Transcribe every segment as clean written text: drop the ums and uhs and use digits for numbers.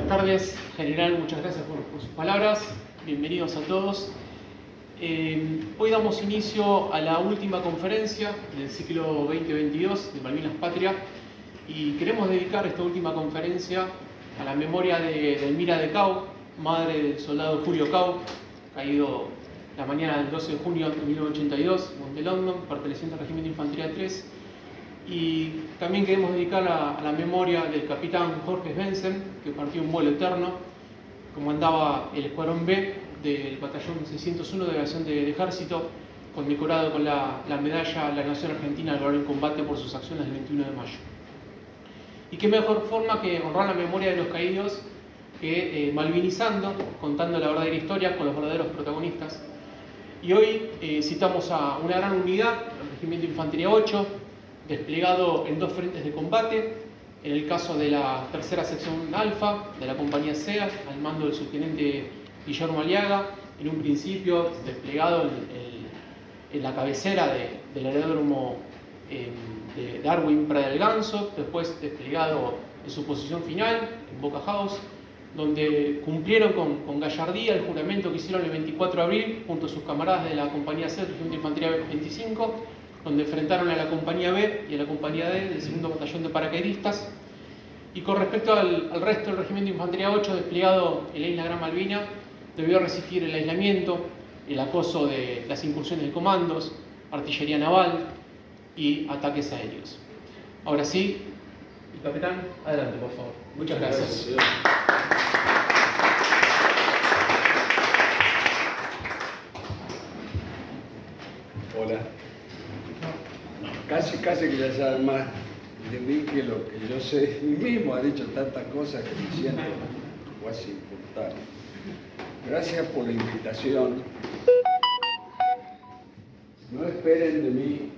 Buenas tardes, general, muchas gracias por sus palabras. Bienvenidos a todos. Hoy damos inicio a la última conferencia del ciclo 2022 de Malvinas Patria y queremos dedicar esta última conferencia a la memoria de Elmira de Cau, madre del soldado Julio Cau, caído la mañana del 12 de junio de 1982 en Monte London, perteneciente al Regimiento de Infantería 3. Y también queremos dedicar a la memoria del capitán Jorge Svendsen, que partió un vuelo eterno, comandaba el Escuadrón B del Batallón 601 de la Aviación del Ejército, condecorado con la medalla de la Nación Argentina al valor en combate por sus acciones del 21 de mayo. Y qué mejor forma que honrar la memoria de los caídos que malvinizando, contando la verdadera historia con los verdaderos protagonistas. Y hoy citamos a una gran unidad, el Regimiento de Infantería 8, desplegado en dos frentes de combate, en el caso de la tercera sección Alfa de la compañía SEA, al mando del subteniente Guillermo Aliaga, en un principio desplegado en la cabecera del aeródromo de Darwin Praia del Ganso, después desplegado en su posición final, en Boca House, donde cumplieron con gallardía el juramento que hicieron el 24 de abril junto a sus camaradas de la compañía C, Regimiento de Infantería 25, donde enfrentaron a la compañía B y a la compañía D del segundo batallón de paracaidistas. Y con respecto al resto del Regimiento de Infantería 8 desplegado en la isla Gran Malvina, debió resistir el aislamiento, el acoso de las incursiones de comandos, artillería naval y ataques aéreos. Ahora sí, el capitán, adelante por favor. Muchas gracias. Hola. Casi que ya saben más de mí que lo que yo sé. Mí mismo ha dicho tantas cosas que me siento casi importante. Gracias por la invitación. No esperen de mí,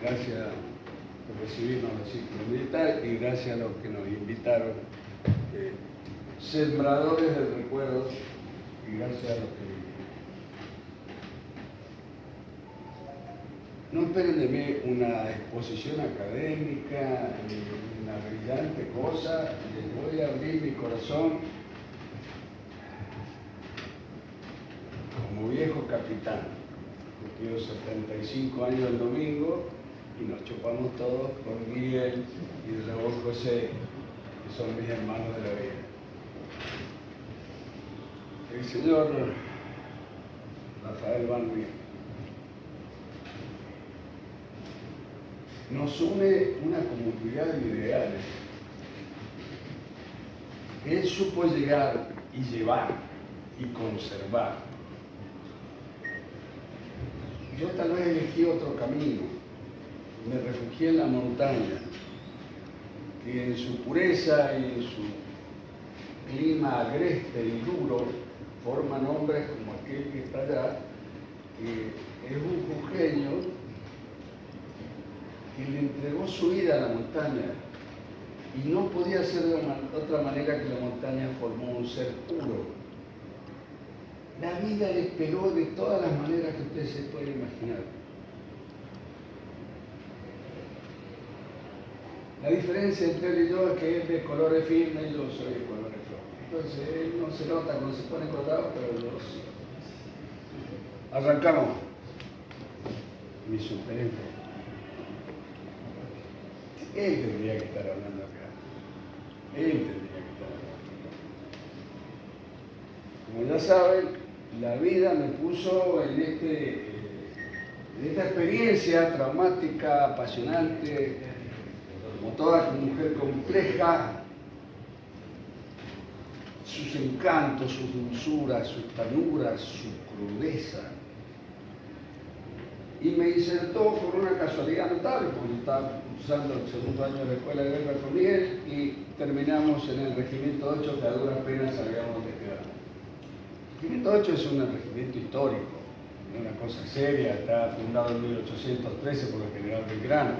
gracias por recibirnos al ciclo militar y gracias a los que nos invitaron, sembradores del recuerdo, y gracias a los que no esperen de mí una exposición académica, una brillante cosa. Les voy a abrir mi corazón como viejo capitán. Cumplió 75 años el domingo y nos chupamos todos con Miguel y Raúl José, que son mis hermanos de la vida. El señor Rafael Van Riel nos une una comunidad de ideales. Él supo llegar y llevar y conservar. Yo tal vez elegí otro camino. Me refugié en la montaña, que en su pureza y en su clima agreste y duro forman hombres como aquel que está allá, que es un jujeño que le entregó su vida a la montaña y no podía ser de otra manera que la montaña formó un ser puro. La vida le pegó de todas las maneras que usted se puede imaginar. La diferencia entre él y yo es que él es de colores firmes y yo soy de colores flojos. Entonces él no se nota cuando se pone colorado, pero yo sí. Arrancamos. Mi suplente. Él tendría que estar hablando acá. Él tendría que estar hablando. Como ya saben, la vida me puso en esta experiencia traumática, apasionante, como toda mujer compleja, sus encantos, sus dulzuras, sus tanuras, su crudeza. Y me insertó por una casualidad notable, porque estaba cursando el segundo año de la Escuela de Guerra con Miguel y terminamos en el Regimiento 8, que a duras penas habíamos desplegado. El Regimiento 8 es un regimiento histórico, es una cosa seria, está fundado en 1813 por el general Belgrano.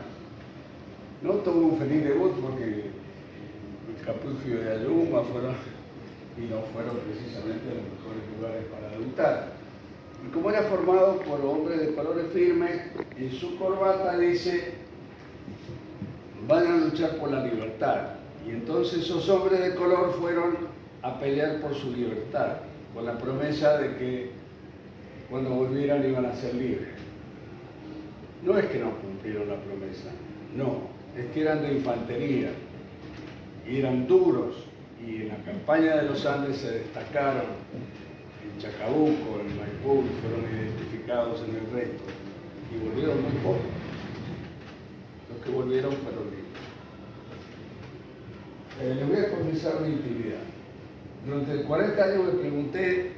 No tuvo un feliz debut porque el Capufio de Ayuma no fueron precisamente los mejores lugares para debutar. Y como era formado por hombres de colores firmes, en su corbata dice: van a luchar por la libertad. Y entonces esos hombres de color fueron a pelear por su libertad, con la promesa de que cuando volvieran iban a ser libres. No es que no cumplieron la promesa, no, es que eran de infantería y eran duros, y en la campaña de los Andes se destacaron en Chacabuco, en Maipú, y fueron identificados en el resto, y volvieron muy pocos. Los que volvieron fueron libres. Les voy a confesar una intimidad. Durante 40 años me pregunté,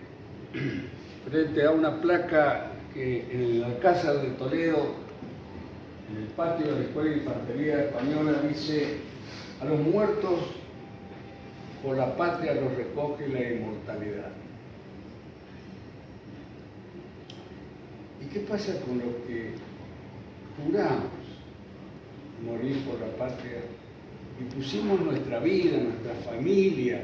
frente a una placa que en el Alcázar de Toledo, en el patio de la Escuela de Infantería Española, dice: a los muertos por la patria los recoge la inmortalidad. ¿Y qué pasa con los que juramos morir por la patria y pusimos nuestra vida, nuestra familia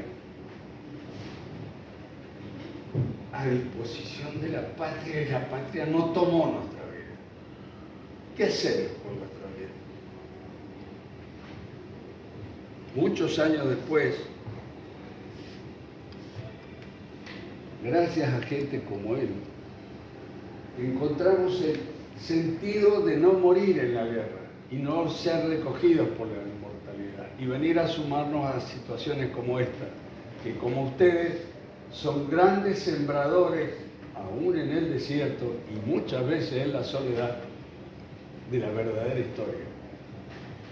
a disposición de la patria, y la patria no tomó nuestra vida? ¿Qué hacemos con nuestra vida? Muchos años después, gracias a gente como él, encontramos el sentido de no morir en la guerra y no ser recogidos por la inmortalidad y venir a sumarnos a situaciones como esta, que como ustedes son grandes sembradores, aún en el desierto y muchas veces en la soledad, de la verdadera historia,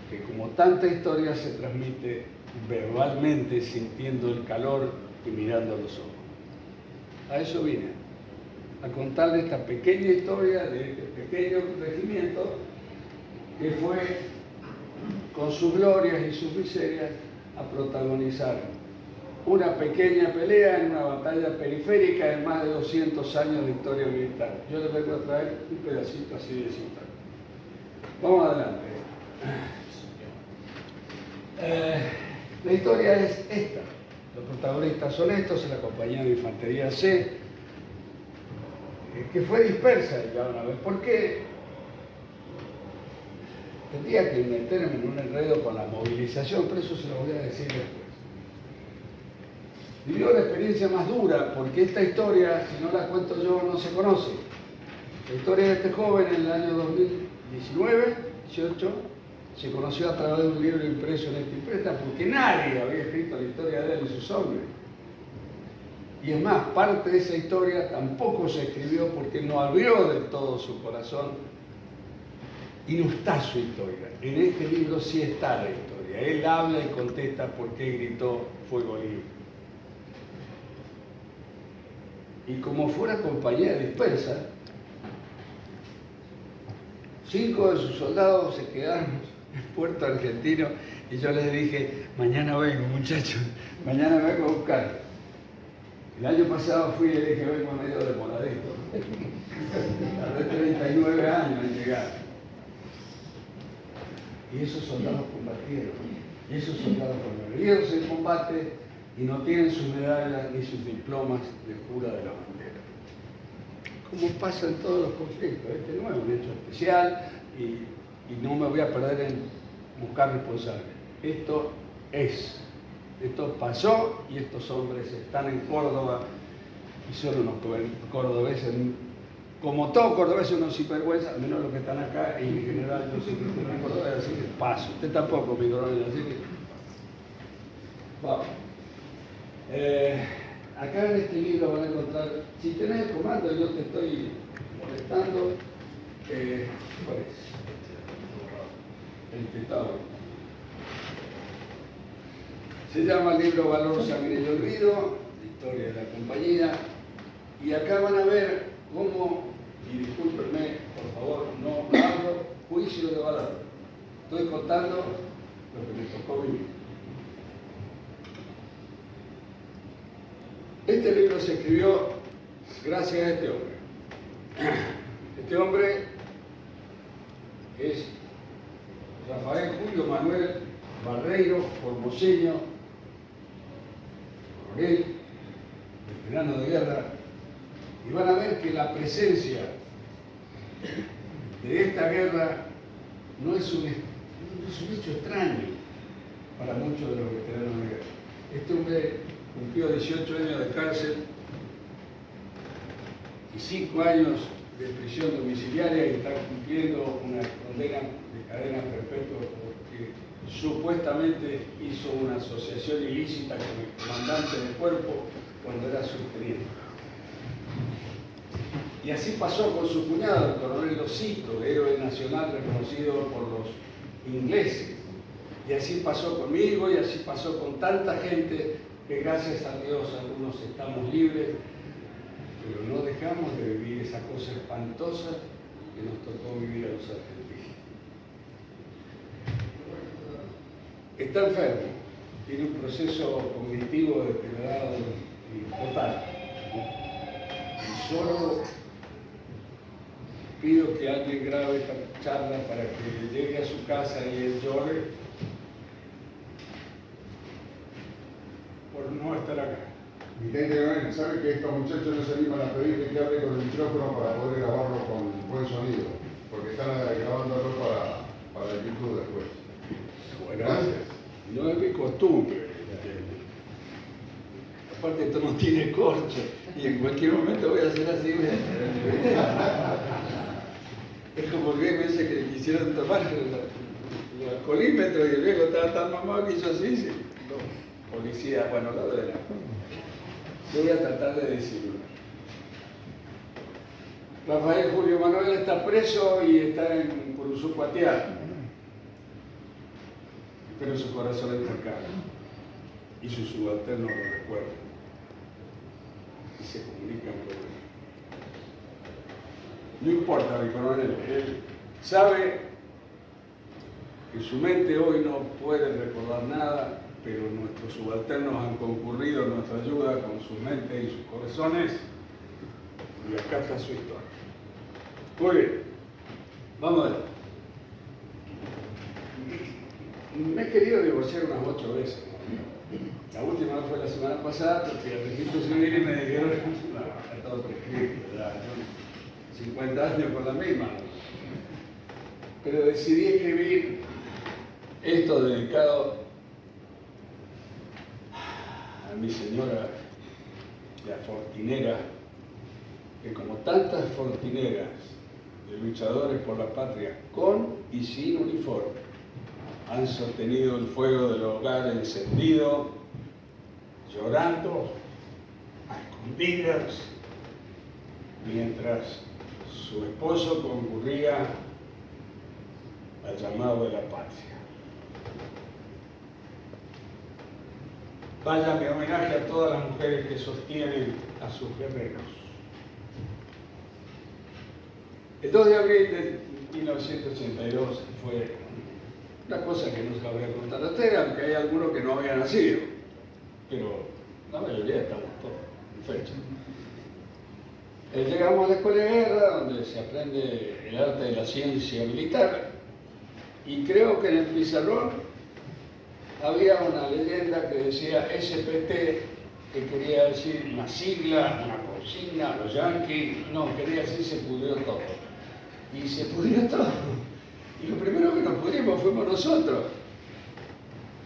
que como tanta historia se transmite verbalmente, sintiendo el calor y mirando a los ojos. A eso vine, a contarle esta pequeña historia de este pequeño regimiento que fue, con sus glorias y sus miserias, a protagonizar una pequeña pelea en una batalla periférica de más de 200 años de historia militar. Yo les vengo a traer un pedacito así de cinta. Vamos adelante. La historia es esta. Los protagonistas son estos, en la compañía de infantería C, que fue dispersa, ya van a ver por qué. Tendría que meterme en un enredo con la movilización, pero eso se lo voy a decir después. Vivió la experiencia más dura, porque esta historia, si no la cuento yo, no se conoce. La historia de este joven en el año 2019, 18, se conoció a través de un libro impreso en esta imprenta, porque nadie había escrito la historia de él y sus hombres. Y es más, parte de esa historia tampoco se escribió porque no abrió del todo su corazón y no está su historia. En este libro sí está la historia. Él habla y contesta por qué gritó fuego libre. Y como fue una compañía dispersa, 5 de sus soldados se quedaron en Puerto Argentino y yo les dije: mañana vengo, muchachos, mañana vengo a buscar. El año pasado fui y le dije: vengo medio demoradito. Tardé 39 años en llegar. Y esos soldados combatieron. Y esos soldados fueron heridos en combate y no tienen sus medallas ni sus diplomas de jura de la bandera. Como pasa en todos los conflictos. Este no es un hecho especial y no me voy a perder en buscar responsables. Esto pasó y estos hombres están en Córdoba y son unos cordobeses, como todo cordobés, unos sinvergüenza, menos los que están acá, y en general yo soy un cordobés, así que paso. Usted tampoco, mi coronel, así que vamos. Acá en este libro van a encontrar, si tenés el comando, yo te estoy molestando, ¿cuál es? El que está bueno. Se llama el libro Valor, Sangre y Olvido, la historia de la compañía, y acá van a ver cómo, y discúlpenme, por favor, no hablo juicio de valor, estoy contando lo que me tocó vivir. Este libro se escribió gracias a este hombre. Este hombre es Rafael Julio Manuel Barreiro, formoseño, coronel, veterano de guerra, y van a ver que la presencia de esta guerra no es un hecho extraño para muchos de los veteranos de guerra. Este hombre cumplió 18 años de cárcel y 5 años de prisión domiciliaria y está cumpliendo una condena de cadena perpetua porque supuestamente hizo una asociación ilícita con el comandante del cuerpo cuando era subteniente. Y así pasó con su cuñado, el coronel Losito, héroe nacional reconocido por los ingleses. Y así pasó conmigo y así pasó con tanta gente que gracias a Dios algunos estamos libres, pero no dejamos de vivir esa cosa espantosa que nos tocó vivir a los argentinos. Está enfermo, tiene un proceso cognitivo deteriorado y total. Y solo pido que alguien grabe esta charla para que llegue a su casa y él llore por no estar acá. Intente, sabe que estos muchachos no se animan a pedirle que hable con el micrófono para poder grabarlo con buen sonido, porque están grabándolo para el YouTube después. Bueno, gracias. No es mi costumbre. Aparte esto no tiene corcho y en cualquier momento voy a hacer así. Es como que me dice que le quisieron tomar el alcoholímetro y el viejo estaba tan mamado que hizo así. Sí. No, policía, bueno, lo de la... Yo voy a tratar de decirlo. Rafael Julio Manuel está preso y está en Puruzú-Patear. Pero su corazón está acá. Y sus subalternos lo recuerdan. Y se comunican con él. No importa, mi coronel, él sabe que su mente hoy no puede recordar nada, pero nuestros subalternos han concurrido a nuestra ayuda con sus mentes y sus corazones, y acá está su historia. Muy bien, vamos a ver. Me he querido divorciar unas 8 veces. La última vez fue la semana pasada, porque al registro civil y me dijeron, no, está todo prescrito, ya, 50 años con la misma. Pero decidí escribir esto dedicado a mi señora, la fortinera, que como tantas fortineras de luchadores por la patria, con y sin uniforme, han sostenido el fuego del hogar encendido, llorando a escondidas, mientras su esposo concurría al llamado de la patria. Vaya mi homenaje a todas las mujeres que sostienen a sus guerreros. El 2 de abril de 1982 fue una cosa que no se la voy a contar a ustedes, aunque hay algunos que no habían nacido, pero la mayoría estamos todos en fecha. Llegamos a la escuela de guerra, donde se aprende el arte de la ciencia militar, y creo que en el pizarrón había una leyenda que decía SPT, que quería decir una sigla, una consigna, los yanquis, no, quería decir se pudrió todo. Y se pudrió todo. Y lo primero que nos pudrimos fuimos nosotros.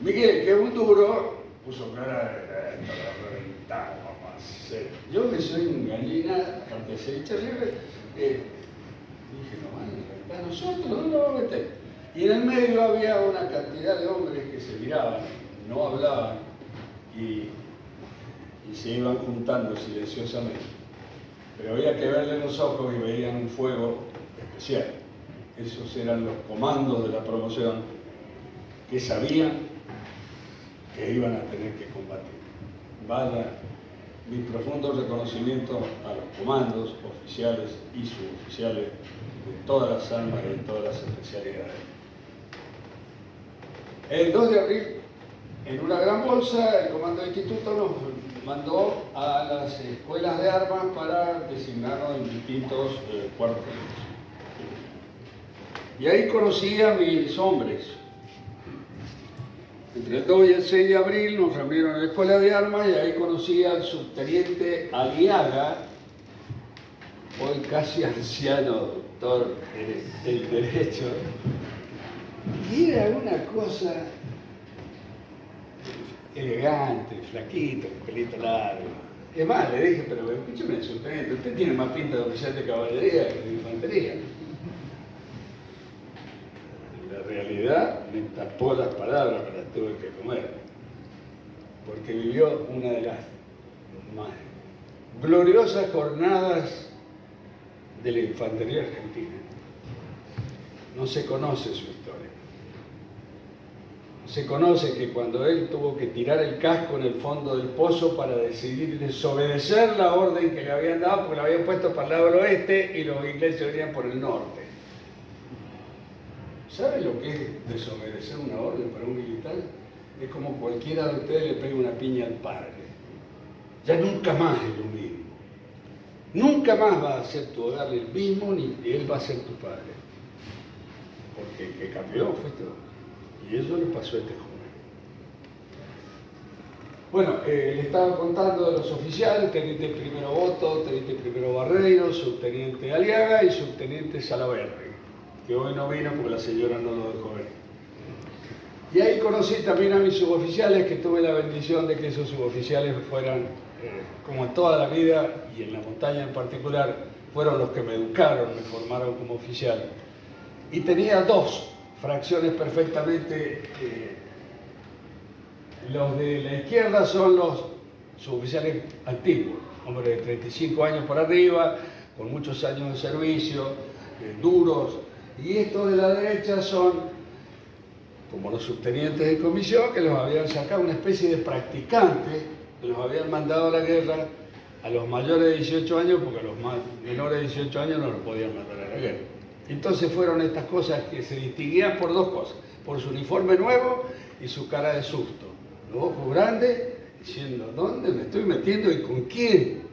Miguel, que es un duro, puso cara de reventado, mamá. Yo que soy un gallina, aparte de ser terrible, dije, no van a reventar nosotros, no lo vamos a meter. Y en el medio había una cantidad de hombres que se miraban, no hablaban y se iban juntando silenciosamente. Pero había que verle los ojos y veían un fuego especial. Esos eran los comandos de la promoción que sabían que iban a tener que combatir. Vaya mi profundo reconocimiento a los comandos oficiales y suboficiales de todas las armas y de todas las especialidades. El 2 de abril, en una gran bolsa, el comando de instituto nos mandó a las escuelas de armas para designarnos en distintos cuarteles. Y ahí conocí a mis hombres. Entre el 2 y el 6 de abril nos reunieron en la escuela de armas y ahí conocí al subteniente Aliaga, hoy casi anciano doctor en derecho. Y era una cosa elegante, flaquito, pelito largo. Es más, le dije, pero escúcheme, subteniente, usted tiene más pinta de oficial de caballería que de infantería. La realidad me tapó las palabras, me las tuve que comer, porque vivió una de las más gloriosas jornadas de la infantería argentina. No se conoce su historia. No se conoce que cuando él tuvo que tirar el casco en el fondo del pozo para decidir desobedecer la orden que le habían dado, porque la habían puesto para el lado del oeste y los ingleses venían por el norte. ¿Sabe lo que es desobedecer una orden para un militar? Es como cualquiera de ustedes le pega una piña al padre. Ya nunca más es lo mismo. Nunca más va a ser tu hogar el mismo, ni él va a ser tu padre. Porque el que cambió fue todo. Y eso le pasó a este joven. Bueno, le estaba contando de los oficiales: teniente primero Boto, teniente primero Barreiro, subteniente Aliaga y subteniente Salaverry, que hoy no vino porque la señora no lo dejó ver. Y ahí conocí también a mis suboficiales, que tuve la bendición de que esos suboficiales fueran, como en toda la vida y en la montaña en particular, fueron los que me educaron, me formaron como oficial. Y tenía dos fracciones perfectamente. Los de la izquierda son los suboficiales antiguos, hombres de 35 años por arriba, con muchos años de servicio, duros. Y estos de la derecha son como los subtenientes de comisión, que los habían sacado, una especie de practicantes, que los habían mandado a la guerra a los mayores de 18 años, porque a los menores de 18 años no los podían mandar a la guerra. Entonces fueron estas cosas que se distinguían por dos cosas: por su uniforme nuevo y su cara de susto. Los ojos grandes, diciendo, ¿dónde me estoy metiendo y con quién?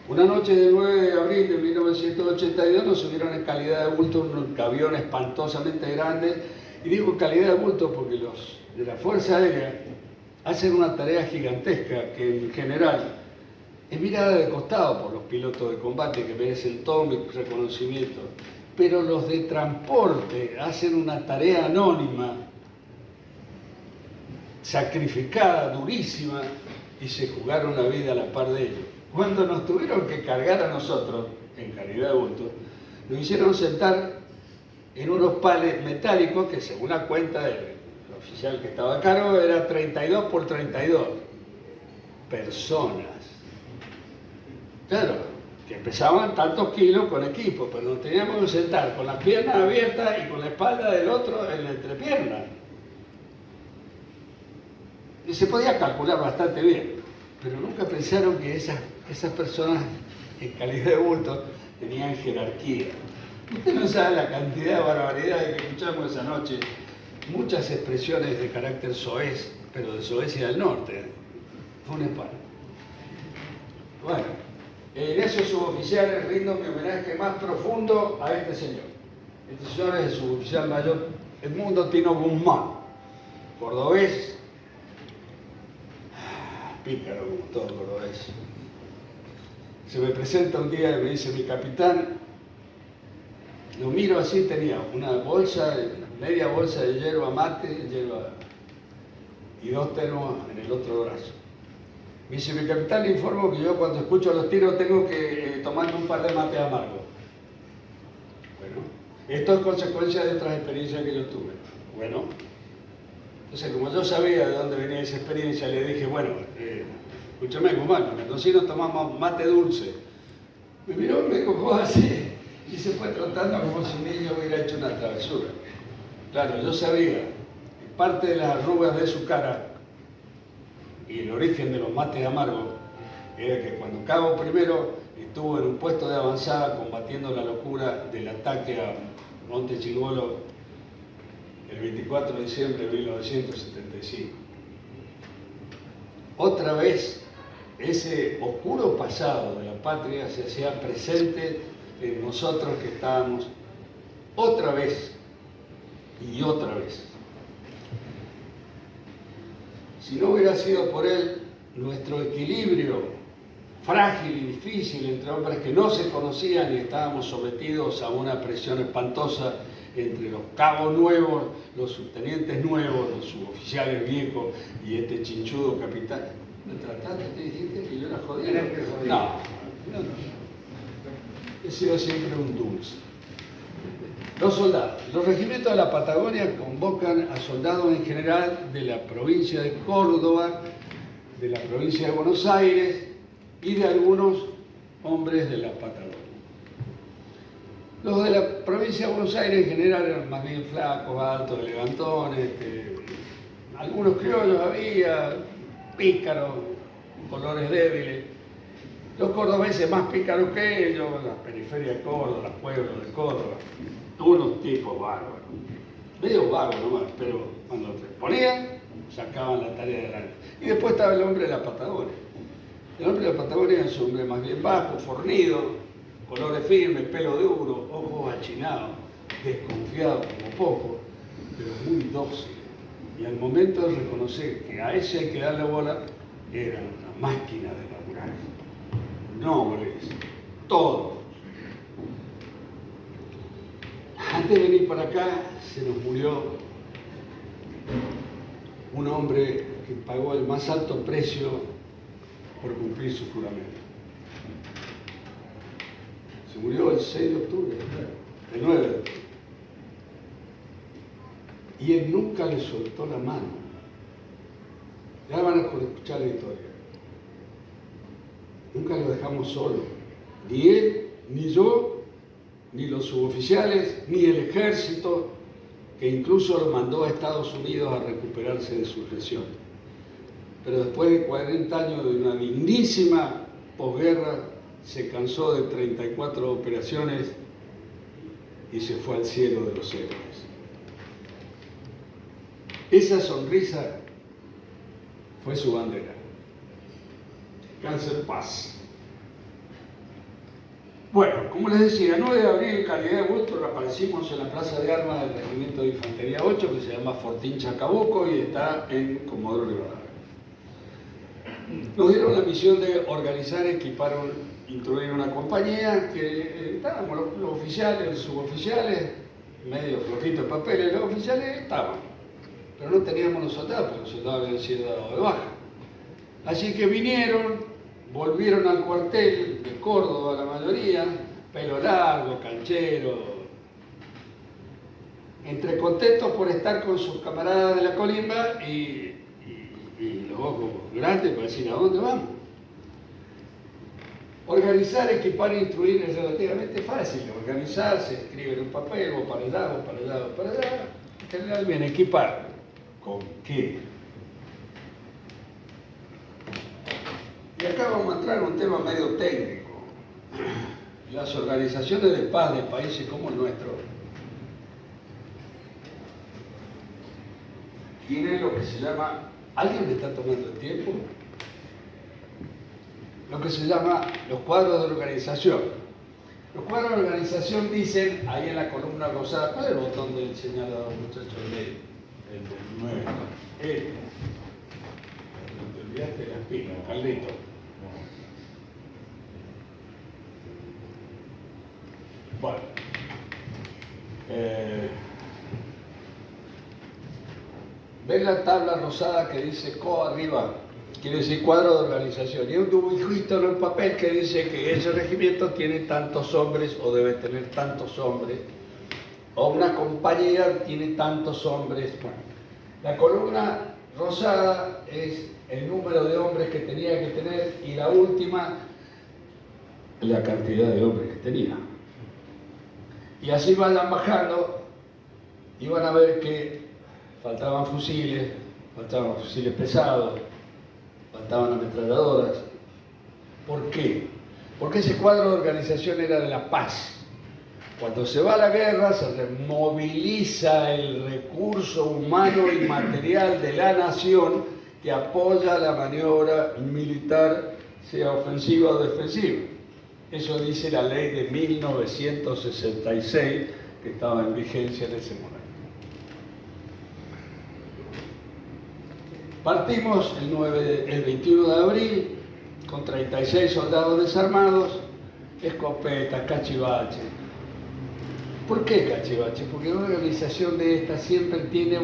Una noche del 9 de abril de 1982 nos subieron en calidad de bulto un avión espantosamente grande. Y digo calidad de bulto porque los de la Fuerza Aérea hacen una tarea gigantesca que en general es mirada de costado por los pilotos de combate, que merecen todo mi reconocimiento. Pero los de transporte hacen una tarea anónima, sacrificada, durísima, y se jugaron la vida a la par de ellos. Cuando nos tuvieron que cargar a nosotros, en calidad de bulto, nos hicieron sentar en unos pales metálicos que, según la cuenta del oficial que estaba a cargo, era 32 por 32 personas. Claro, que pesaban tantos kilos con equipo, pero nos teníamos que sentar con las piernas abiertas y con la espalda del otro en la entrepierna. Y se podía calcular bastante bien, pero nunca pensaron que esas personas en calidad de bulto tenían jerarquía. Usted no sabe la cantidad de barbaridades que escuchamos esa noche, muchas expresiones de carácter soez, pero de Suecia del Norte. Fue un espanto. Bueno, en esos suboficiales rindo mi homenaje más profundo a este señor. Este señor es el suboficial mayor Edmundo Tino Guzmán, cordobés, pícaro como todo cordobés. Se me presenta un día y me dice: mi capitán. Lo miro así, tenía una bolsa, media bolsa de yerba mate, y dos termos en el otro brazo. Me dice: mi capitán, le informo que yo cuando escucho los tiros tengo que tomarme un par de mate amargo. Bueno, esto es consecuencia de otras experiencias que yo tuve. Bueno, entonces como yo sabía de dónde venía esa experiencia, le dije: bueno, escúchame, Guzmán, los mendocinos tomamos mate dulce. Me miró y me dijo: ¿cómo así? Y se fue trotando como si un niño hubiera hecho una travesura. Claro, yo sabía que parte de las arrugas de su cara y el origen de los mates amargos era que cuando Cabo primero estuvo en un puesto de avanzada combatiendo la locura del ataque a Monte Chingolo el 24 de diciembre de 1975. Otra vez ese oscuro pasado de la patria se hacía presente en nosotros, que estábamos otra vez y otra vez. Si no hubiera sido por él, nuestro equilibrio frágil y difícil entre hombres que no se conocían y estábamos sometidos a una presión espantosa entre los cabos nuevos, los subtenientes nuevos, los suboficiales viejos y este chinchudo capitán. ¿Me trataste? ¿Te dijiste que yo era jodido? No. He sido siempre un dulce. Los soldados. Los regimientos de la Patagonia convocan a soldados en general de la provincia de Córdoba, de la provincia de Buenos Aires y de algunos hombres de la Patagonia. Los de la provincia de Buenos Aires en general eran más bien flacos, altos, levantones, algunos criollos había, pícaros, colores débiles. Los cordobeses más pícaros que ellos, la periferia de Córdoba, los pueblos de Córdoba, unos tipos bárbaros, medio vagos nomás, pero cuando se ponían, sacaban la tarea adelante. Y después estaba el hombre de la Patagonia. El hombre de la Patagonia es un hombre más bien bajo, fornido, colores firmes, pelo duro, ojos achinados, desconfiado como poco, pero muy dócil. Y al momento de reconocer que a ese hay que darle bola, era una máquina de laburar. Nobles, todos. Antes de venir para acá, se nos murió un hombre que pagó el más alto precio por cumplir su juramento. Se murió el 6 de octubre, el 9 de octubre. Y él nunca le soltó la mano. Ya van a escuchar la historia. Nunca lo dejamos solo. Ni él, ni yo, ni los suboficiales, ni el ejército, que incluso lo mandó a Estados Unidos a recuperarse de su lesión. Pero después de 40 años de una dignísima posguerra, se cansó de 34 operaciones y se fue al cielo de los héroes. Esa sonrisa fue su bandera. Descanse en paz. Bueno, como les decía, el 9 de abril en calidad de vuestro aparecimos en la Plaza de Armas del Regimiento de Infantería 8, que se llama Fortín Chacabuco y está en Comodoro Rivadavia. Nos dieron la misión de organizar, equipar, instruir una compañía que estábamos los oficiales, los suboficiales, medio flojito de papeles, los oficiales estaban, pero no teníamos los soldados, porque los soldados habían sido dados de baja. Así que vinieron, volvieron al cuartel de Córdoba, la mayoría, pelo largo, canchero, entre contentos por estar con sus camaradas de la colimba y los ojos grandes para decir a dónde vamos. Organizar, equipar e instruir es relativamente fácil. Organizar, se escribe en un papel, o para allá, o para allá, o para allá. En general bien, equipar. ¿Con qué? Y acá vamos a entrar en un tema medio técnico. Las organizaciones de paz de países como el nuestro tienen lo que se llama, ¿alguien me está tomando el tiempo? Lo que se llama los cuadros de organización. Los cuadros de organización dicen, ahí en la columna rosada, ¿cuál es el botón del señalador, muchachos? El 9. Te olvidaste las pilas, Carlito. Bueno. ¿Ven la tabla rosada que dice CO arriba? Quiere decir cuadro de organización. Y un dibujito en el papel que dice que ese regimiento tiene tantos hombres o debe tener tantos hombres. O una compañía tiene tantos hombres. Bueno, la columna rosada es el número de hombres que tenía que tener y la última, la cantidad de hombres que tenía. Y así van bajando y van a ver que faltaban fusiles pesados, faltaban ametralladoras. ¿Por qué? Porque ese cuadro de organización era de la paz. Cuando se va a la guerra se moviliza el recurso humano y material de la nación que apoya la maniobra militar, sea ofensiva o defensiva. Eso dice la ley de 1966 que estaba en vigencia en ese momento. Partimos el 21 de abril con 36 soldados desarmados, escopetas, cachivaches. ¿Por qué cachivaches? Porque una organización de esta siempre tiene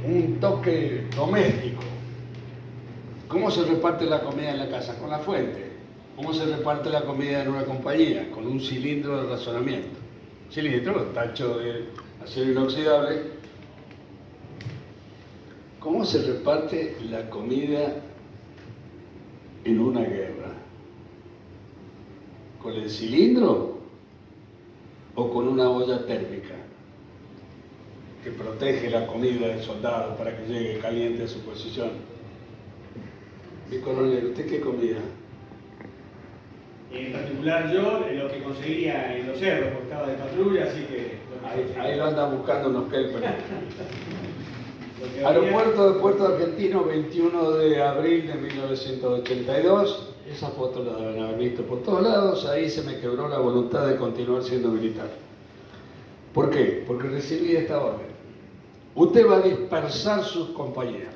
un toque doméstico. ¿Cómo se reparte la comida en la casa? Con la fuente. ¿Cómo se reparte la comida en una compañía? Con un cilindro de razonamiento. Cilindro, tacho de acero inoxidable. ¿Cómo se reparte la comida en una guerra? ¿Con el cilindro o con una olla térmica que protege la comida del soldado para que llegue caliente a su posición? Mi coronel, ¿usted qué comía? En particular yo, lo que conseguía en los cerros, porque estaba de patrulla, así que... Ahí lo andan buscando unos kelpers. Aeropuerto de Puerto Argentino, 21 de abril de 1982. Esa foto la deben haber visto por todos lados. Ahí se me quebró la voluntad de continuar siendo militar. ¿Por qué? Porque recibí esta orden. Usted va a dispersar sus compañías.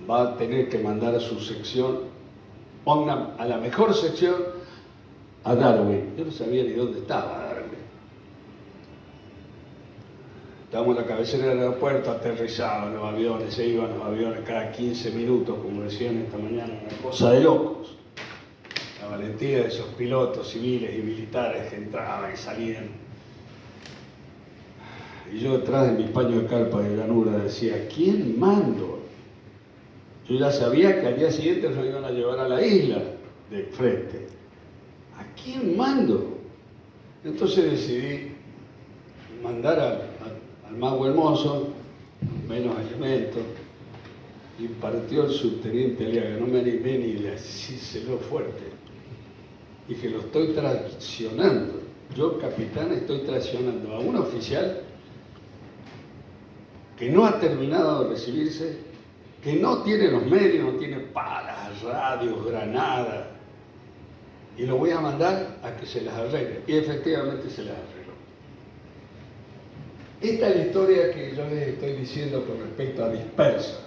Va a tener que mandar a su sección, pongan a la mejor sección, a Darwin. Yo no sabía ni dónde estaba Darwin. Estábamos en la cabecera del aeropuerto, aterrizaban los aviones, se iban los aviones cada 15 minutos, como decían esta mañana, una cosa de locos. La valentía de esos pilotos civiles y militares que entraban y salían. Y yo detrás de mi paño de carpa de llanura decía, ¿quién mando? Yo ya sabía que al día siguiente nos iban a llevar a la isla de frente. ¿A quién mando? Entonces decidí mandar al mago hermoso, menos elementos, y partió el subteniente Aliaga. No me animé ni de decírselo fuerte. Dije, lo estoy traicionando. Yo, capitán, estoy traicionando a un oficial que no ha terminado de recibirse, que no tiene los medios, no tiene palas, radios, granadas, y lo voy a mandar a que se las arregle. Y efectivamente se las arregló. Esta es la historia que yo les estoy diciendo con respecto a dispersa.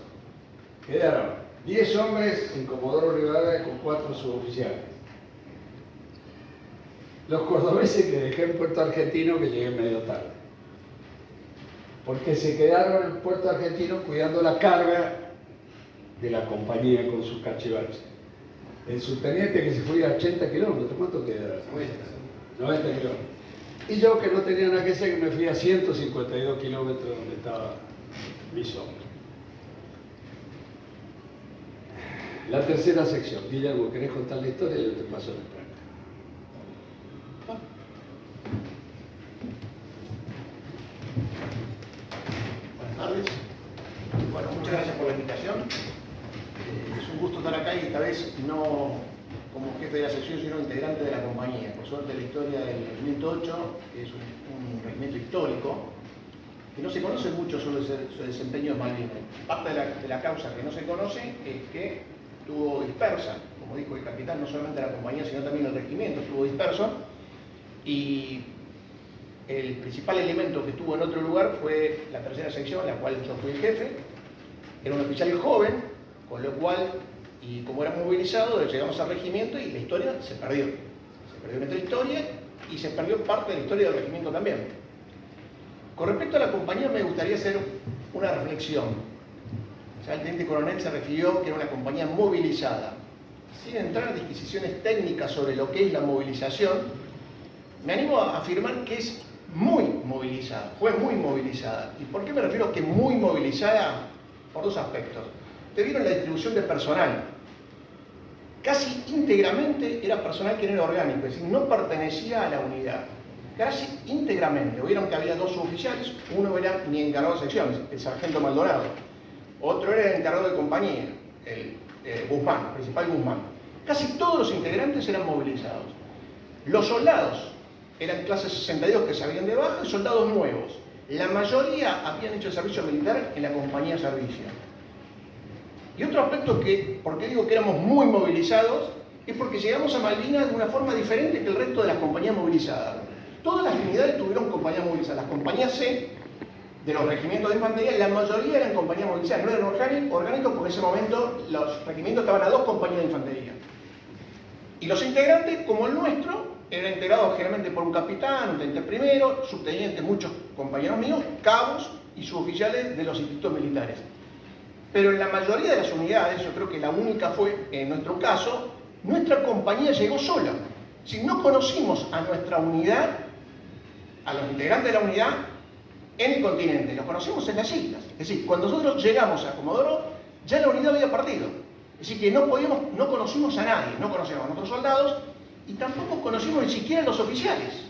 Quedaron 10 hombres en Comodoro Rivadavia con 4 suboficiales. Los cordobeses que dejé en Puerto Argentino, que llegué medio tarde. Porque se quedaron en Puerto Argentino cuidando la carga de la compañía con sus cachivaches. El subteniente que se fue a 80 kilómetros, ¿cuánto queda? 90 kilómetros. Y yo, que no tenía nada que hacer, que me fui a 152 kilómetros donde estaba mi sombra. La tercera sección. Guillermo, ¿querés contar la historia? Yo te paso la práctica. Buenas tardes. Bueno, muchas gracias por la invitación. Es un gusto estar acá y esta vez no como jefe de la sección, sino integrante de la compañía. Por suerte, la historia del Regimiento 8 es un regimiento histórico que no se conoce mucho sobre su desempeño en Malvinas. Parte de la causa que no se conoce es que estuvo dispersa, como dijo el capitán, no solamente la compañía, sino también el regimiento estuvo disperso, y el principal elemento que estuvo en otro lugar fue la tercera sección, en la cual yo fui el jefe. Era un oficial joven, con lo cual, y como era movilizado, llegamos al regimiento y la historia se perdió. Se perdió nuestra historia y se perdió parte de la historia del regimiento también. Con respecto a la compañía, me gustaría hacer una reflexión. Ya el teniente coronel se refirió que era una compañía movilizada. Sin entrar en disquisiciones técnicas sobre lo que es la movilización, me animo a afirmar que es muy movilizada, fue muy movilizada. ¿Y por qué me refiero a que muy movilizada? Por dos aspectos. Ustedes vieron la distribución de personal. Casi íntegramente era personal que no era orgánico, es decir, no pertenecía a la unidad. Casi íntegramente. Vieron que había 2 suboficiales, uno era mi encargado de secciones, el sargento Maldonado. Otro era el encargado de compañía, el Guzmán, el principal Guzmán. Casi todos los integrantes eran movilizados. Los soldados eran clase 62 que salían de baja y soldados nuevos. La mayoría habían hecho el servicio militar en la compañía de servicio. Y otro aspecto que, ¿por qué digo que éramos muy movilizados? Es porque llegamos a Malvinas de una forma diferente que el resto de las compañías movilizadas. Todas las unidades tuvieron compañías movilizadas. Las compañías C de los regimientos de infantería, la mayoría eran compañías movilizadas, no eran orgánicos porque en ese momento los regimientos estaban a 2 compañías de infantería. Y los integrantes, como el nuestro, eran integrados generalmente por un capitán, un teniente primero, subtenientes, muchos compañeros míos, cabos y suboficiales de los institutos militares. Pero en la mayoría de las unidades, yo creo que la única fue, en nuestro caso, nuestra compañía llegó sola. Si no conocimos a nuestra unidad, a los integrantes de la unidad, en el continente, los conocimos en las islas. Es decir, cuando nosotros llegamos a Comodoro, ya la unidad había partido. Es decir, que no conocimos a nadie, no conocíamos a nuestros soldados y tampoco conocimos ni siquiera a los oficiales.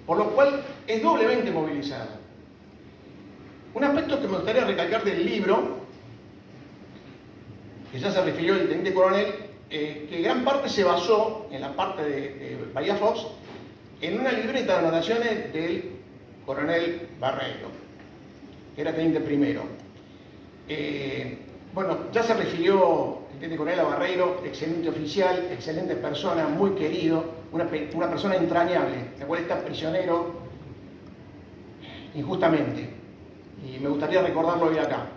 Por lo cual es doblemente movilizado. Un aspecto que me gustaría recalcar del libro, que ya se refirió el teniente coronel, que gran parte se basó en la parte de Bahía Fox en una libreta de anotaciones del coronel Barreiro, que era teniente primero. Bueno, ya se refirió el teniente coronel a Barreiro, excelente oficial, excelente persona, muy querido, una persona entrañable, la cual está prisionero injustamente. Y me gustaría recordarlo hoy acá.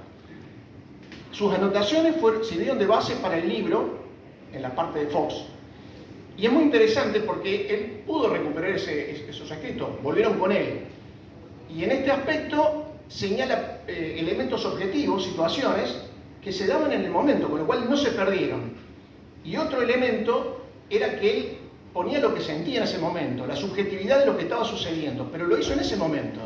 Sus anotaciones sirvieron de base para el libro en la parte de Fox. Y es muy interesante porque él pudo recuperar esos escritos, volvieron con él. Y en este aspecto señala elementos objetivos, situaciones que se daban en el momento, con lo cual no se perdieron. Y otro elemento era que él ponía lo que sentía en ese momento, la subjetividad de lo que estaba sucediendo, pero lo hizo en ese momento.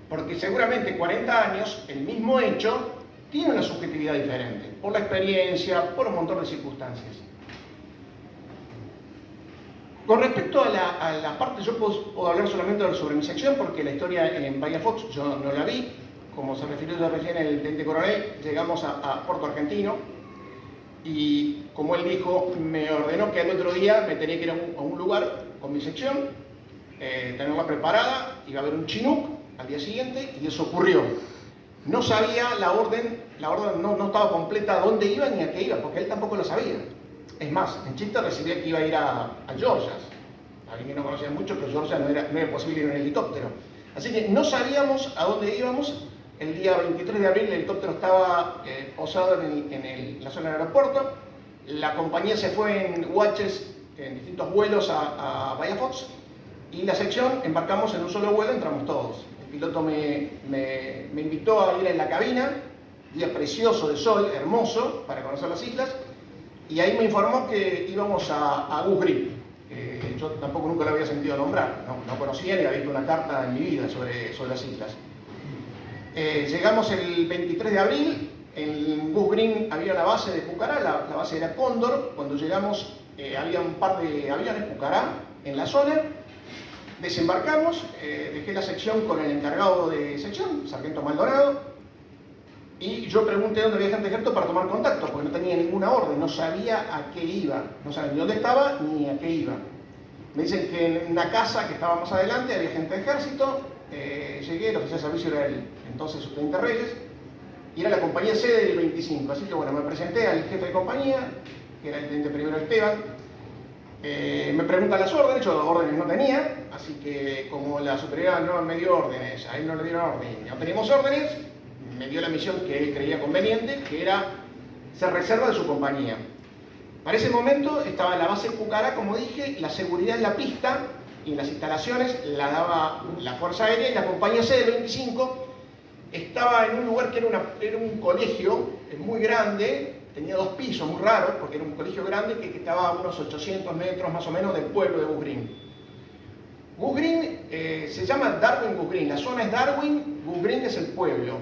Porque seguramente 40 años, el mismo hecho, tiene una subjetividad diferente, por la experiencia, por un montón de circunstancias. Con respecto a la parte, yo puedo hablar solamente sobre mi sección, porque la historia en Bahía Fox yo no la vi. Como se refirió ya recién el teniente coronel, llegamos a Puerto Argentino y, como él dijo, me ordenó que al otro día me tenía que ir a un lugar con mi sección, tenerla preparada, iba a haber un chinook al día siguiente y eso ocurrió. No sabía la orden no estaba completa a dónde iba ni a qué iba, porque él tampoco lo sabía. Es más, en chiste recibía que iba a ir a Georgia. Alguien que no conocía mucho, pero Georgia no era posible ir en helicóptero. Así que no sabíamos a dónde íbamos. El día 23 de abril el helicóptero estaba posado en la zona del aeropuerto. La compañía se fue en watches, en distintos vuelos a Bahía Fox. Y la sección, embarcamos en un solo vuelo, entramos todos. El piloto me invitó a ir en la cabina, día precioso de sol, hermoso, para conocer las islas. Y ahí me informó que íbamos a Goose Green. Yo tampoco nunca lo había sentido nombrar, no conocía ni había visto una carta en mi vida sobre las islas. Llegamos el 23 de abril, en Goose Green había la base de Pucará, la base era Cóndor. Cuando llegamos había un par de aviones Pucará en la zona. Desembarcamos, dejé la sección con el encargado de sección, sargento Maldonado, y yo pregunté dónde había gente de ejército para tomar contacto, porque no tenía ninguna orden, no sabía a qué iba, no sabía ni dónde estaba ni a qué iba. Me dicen que en una casa que estaba más adelante había gente de ejército. Llegué, el oficial de servicio era el entonces subteniente Reyes, y era la compañía sede del 25, así que bueno, me presenté al jefe de compañía, que era el teniente primero Esteban. Me preguntan las órdenes, yo órdenes no tenía, así que como la superioridad no me dio órdenes, a él no le dieron órdenes, no teníamos órdenes, me dio la misión que él creía conveniente, que era ser reserva de su compañía. Para ese momento estaba la base Pucará, como dije, la seguridad en la pista y en las instalaciones la daba la Fuerza Aérea, y la compañía C del 25 estaba en un lugar que era un colegio muy grande, tenía 2 pisos, muy raro, porque era un colegio grande que estaba a unos 800 metros más o menos del pueblo de Goose Green. Goose Green se llama Darwin Goose Green, la zona es Darwin, Goose Green es el pueblo.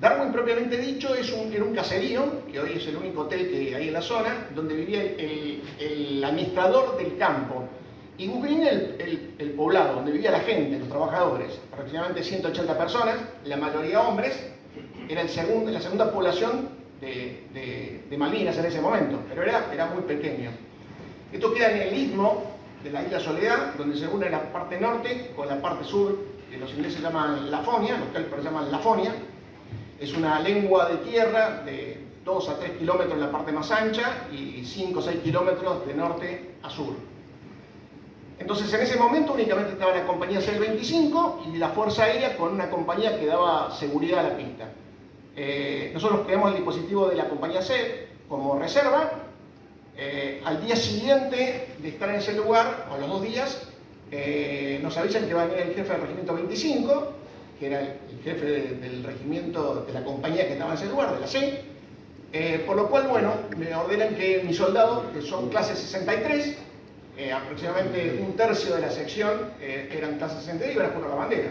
Darwin, propiamente dicho, era un caserío, que hoy es el único hotel que hay en la zona, donde vivía el administrador del campo. Y Goose Green el poblado, donde vivía la gente, los trabajadores, aproximadamente 180 personas, la mayoría hombres, era la segunda población de Malvinas en ese momento, pero era muy pequeño. Esto queda en el istmo de la isla Soledad, donde se une la parte norte con la parte sur, que los ingleses llaman Lafonia, los cálculos llaman Lafonia. Es una lengua de tierra de 2 a 3 kilómetros en la parte más ancha y 5 o 6 kilómetros de norte a sur. Entonces en ese momento únicamente estaba la compañía C-25 y la Fuerza Aérea con una compañía que daba seguridad a la pista. Nosotros creamos el dispositivo de la compañía C como reserva. Al día siguiente de estar en ese lugar, o a los 2 días, nos avisan que va a venir el jefe del regimiento 25, que era el jefe del regimiento de la compañía que estaba en ese lugar, de la C. Por lo cual, bueno, me ordenan que mis soldados, que son clase 63, aproximadamente 1/3 de la sección eran clase 63 y iban a jurar la bandera.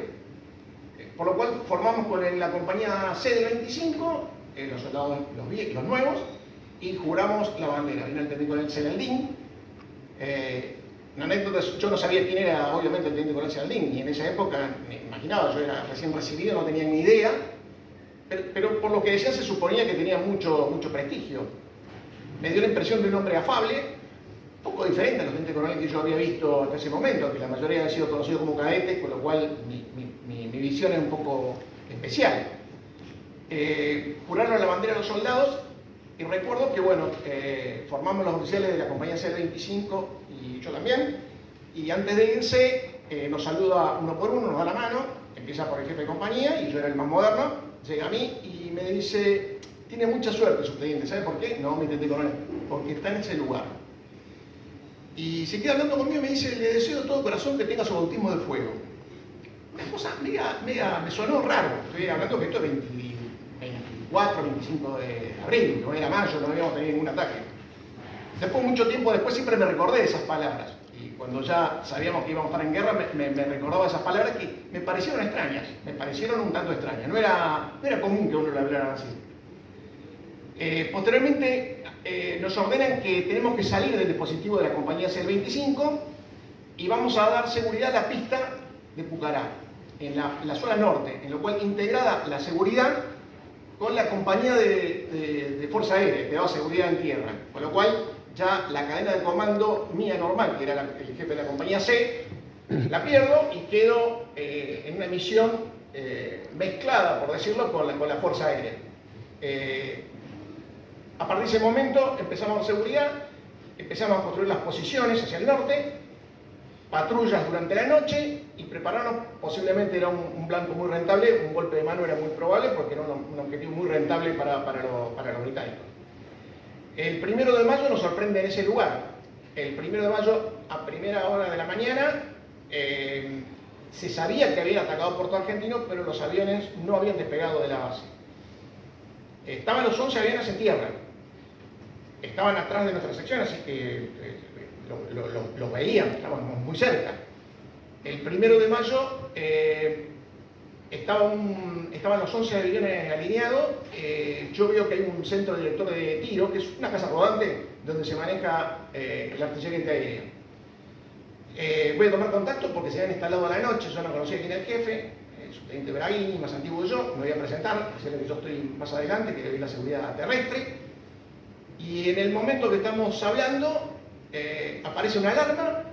Por lo cual formamos con la compañía C del 25, los soldados, los nuevos, y juramos la bandera. Vino el teniente coronel Seraldín. Una anécdota, yo no sabía quién era, obviamente, el teniente coronel Seraldín, y en esa época, me imaginaba, yo era recién recibido, no tenía ni idea, pero por lo que decían se suponía que tenía mucho prestigio. Me dio la impresión de un hombre afable, un poco diferente a los tenientes coroneles que yo había visto hasta ese momento, que la mayoría habían sido conocidos como cadetes, con lo cual mi visión es un poco especial. Juraron la bandera a los soldados, y recuerdo que, bueno, formamos los oficiales de la compañía C-25 y yo también, y antes de irse nos saluda uno por uno, nos da la mano, empieza por el jefe de compañía, y yo era el más moderno, llega a mí y me dice: tiene mucha suerte, subteniente. ¿Sabe por qué? No, me intenté con él, porque está en ese lugar. Y se queda hablando conmigo y me dice: le deseo de todo corazón que tenga su bautismo de fuego. Una cosa me sonó raro. Estoy hablando que esto es 24, 25 de abril, no era mayo, no habíamos tenido ningún ataque. Después, mucho tiempo después, siempre me recordé de esas palabras. Y cuando ya sabíamos que íbamos a estar en guerra, me recordaba esas palabras que me parecieron extrañas, me parecieron un tanto extrañas. No era común que uno le hablara así. Posteriormente, nos ordenan que tenemos que salir del dispositivo de la compañía C-25 y vamos a dar seguridad a la pista de Pucará, en la zona norte, en lo cual integrada la seguridad con la compañía de Fuerza Aérea, que daba seguridad en tierra, con lo cual ya la cadena de comando mía normal, que era el jefe de la compañía C, la pierdo y quedo en una misión mezclada, por decirlo, con la Fuerza Aérea. A partir de ese momento empezamos a seguridad, empezamos a construir las posiciones hacia el norte, patrullas durante la noche y prepararnos. Posiblemente era un blanco muy rentable, un golpe de mano era muy probable porque era un objetivo muy rentable para los británicos. El 1 de mayo nos sorprende en ese lugar. El 1 de mayo, a primera hora de la mañana, se sabía que habían atacado Puerto Argentino, pero los aviones no habían despegado de la base. Estaban los 11 aviones en tierra. Estaban atrás de nuestra sección, así que los veían, estábamos muy cerca. El 1 de mayo estaban los 11 aviones alineados. Yo veo que hay un centro director de tiro, que es una casa rodante donde se maneja la artillería antiaérea. Voy a tomar contacto porque se habían instalado a la noche, yo no conocía quién era el jefe, el subteniente Braghini, más antiguo que yo, me voy a presentar, decirle que yo estoy más adelante, que le doy la seguridad terrestre. Y en el momento que estamos hablando, aparece una alarma,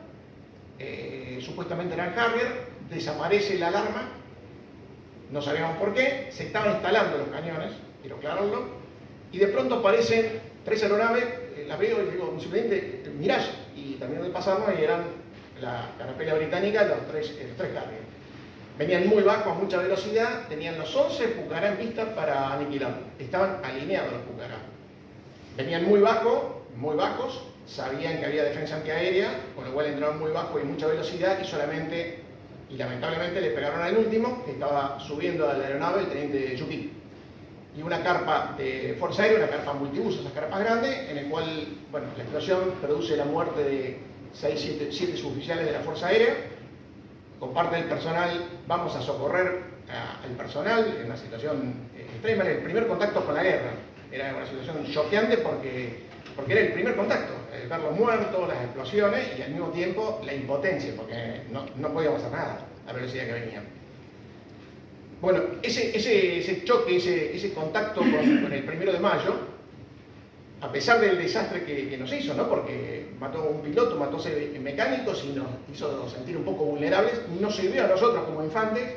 supuestamente era el Harrier, desaparece la alarma, no sabíamos por qué, se estaban instalando los cañones, quiero aclararlo, y de pronto aparecen 3 aeronaves, las veo y digo: subteniente, Mirage, y también de pasarnos y eran la carapela británica, los tres Harrier. Venían muy bajos, a mucha velocidad, tenían los 11 Pucará en vista para aniquilar, estaban alineados los Pucará. Venían muy bajos, sabían que había defensa antiaérea, con lo cual entraron muy bajo y mucha velocidad y lamentablemente le pegaron al último, que estaba subiendo a la aeronave, el teniente Yuki. Y una carpa de Fuerza Aérea, una carpa multiuso, esas carpas grandes, en el cual, bueno, la explosión produce la muerte de 7 suboficiales de la Fuerza Aérea. Con parte del personal vamos a socorrer al personal en una situación extrema, el primer contacto con la guerra. Era una situación choqueante porque era el primer contacto, ver los muertos, las explosiones y al mismo tiempo la impotencia, porque no podíamos hacer nada a la velocidad que venían. Bueno, ese choque, ese contacto con el 1 de mayo, a pesar del desastre que nos hizo, ¿no? Porque mató a un piloto, mató a 6 mecánicos y nos hizo sentir un poco vulnerables, nos sirvió a nosotros como infantes